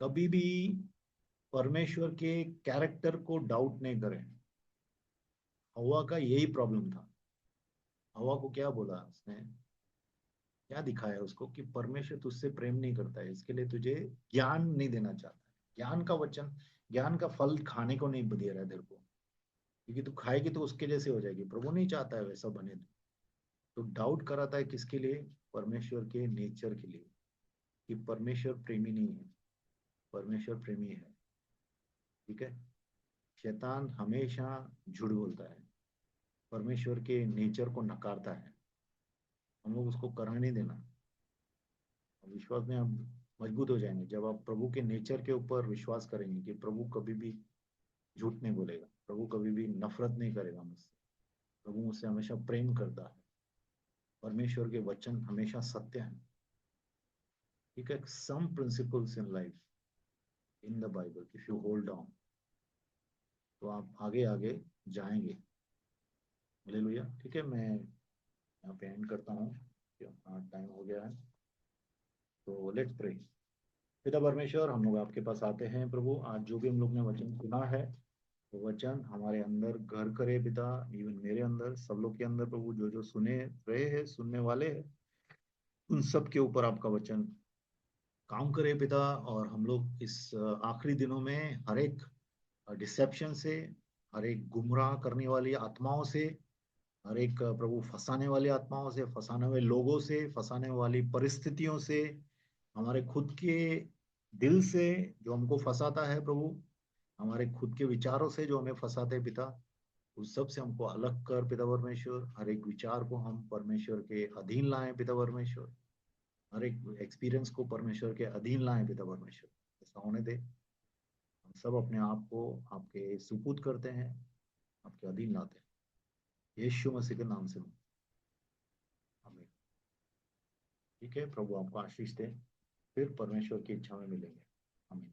कभी भी परमेश्वर के कैरेक्टर को डाउट नहीं करें। हवा का यही प्रॉब्लम था। हवा को क्या बोला उसने, क्या दिखाया उसको कि परमेश्वर तुझसे प्रेम नहीं करता है, इसके लिए तुझे ज्ञान नहीं देना चाहता है। ज्ञान का वचन, ज्ञान का फल खाने को नहीं दे रहा है तेरे को, क्योंकि तू खाएगी तो उसके जैसे हो जाएगी। प्रभु नहीं चाहता है वैसा बने तू। तो डाउट कराता है किसके लिए? परमेश्वर के नेचर के लिए, कि परमेश्वर प्रेमी नहीं है, परमेश्वर प्रेमी है। ठीक है। शैतान हमेशा झूठ बोलता है, परमेश्वर के नेचर को नकारता है। हम लोग उसको करने नहीं देना। विश्वास में हम मजबूत हो जाएंगे जब आप प्रभु के नेचर के ऊपर विश्वास करेंगे कि प्रभु कभी भी झूठ नहीं बोलेगा, प्रभु कभी भी नफरत नहीं करेगा मुझसे, प्रभु मुझसे हमेशा प्रेम करता है, परमेश्वर के वचन हमेशा सत्य हैं। ठीक है। Some principles in life in the Bible if you hold on, तो आप आगे आगे जाएंगे। हालेलुया। ठीक है, मैं यहाँ पे एंड करता हूँ, टाइम हो गया है। तो लेट्स प्रे। पिता परमेश्वर, हम लोग आपके पास आते हैं प्रभु, आज जो भी हम लोग ने वचन सुना है, वो वचन हमारे अंदर घर करे पिता, इवन मेरे अंदर, सब लोग के अंदर प्रभु, जो जो सुने रहे हैं, सुनने वाले हैं, उन सब के ऊपर आपका वचन काम करे पिता। और हम लोग इस आखिरी दिनों में हर एक डिसेप्शन से, हर एक गुमराह करने वाली आत्माओं से, हर एक प्रभु फंसाने वाली आत्माओं से, फंसाने वाले लोगों से, फंसाने वाली परिस्थितियों से, हमारे खुद के दिल से जो हमको फंसाता है प्रभु, हमारे खुद के विचारों से जो हमें फंसाते हैं पिता, उस सब से हमको अलग कर पिता परमेश्वर। हर एक विचार को हम परमेश्वर के अधीन लाएं पिता परमेश्वर, हर एक एक्सपीरियंस को परमेश्वर के अधीन लाएं पिता परमेश्वर। ऐसा होने दे। हम सब अपने आप को आपके सुपुर्द करते हैं, आपके अधीन लाते हैं, यीशु मसीह के नाम से। हमें ठीक है, प्रभु आपको आशीष दे। फिर परमेश्वर की इच्छा में मिलेंगे। आमीन।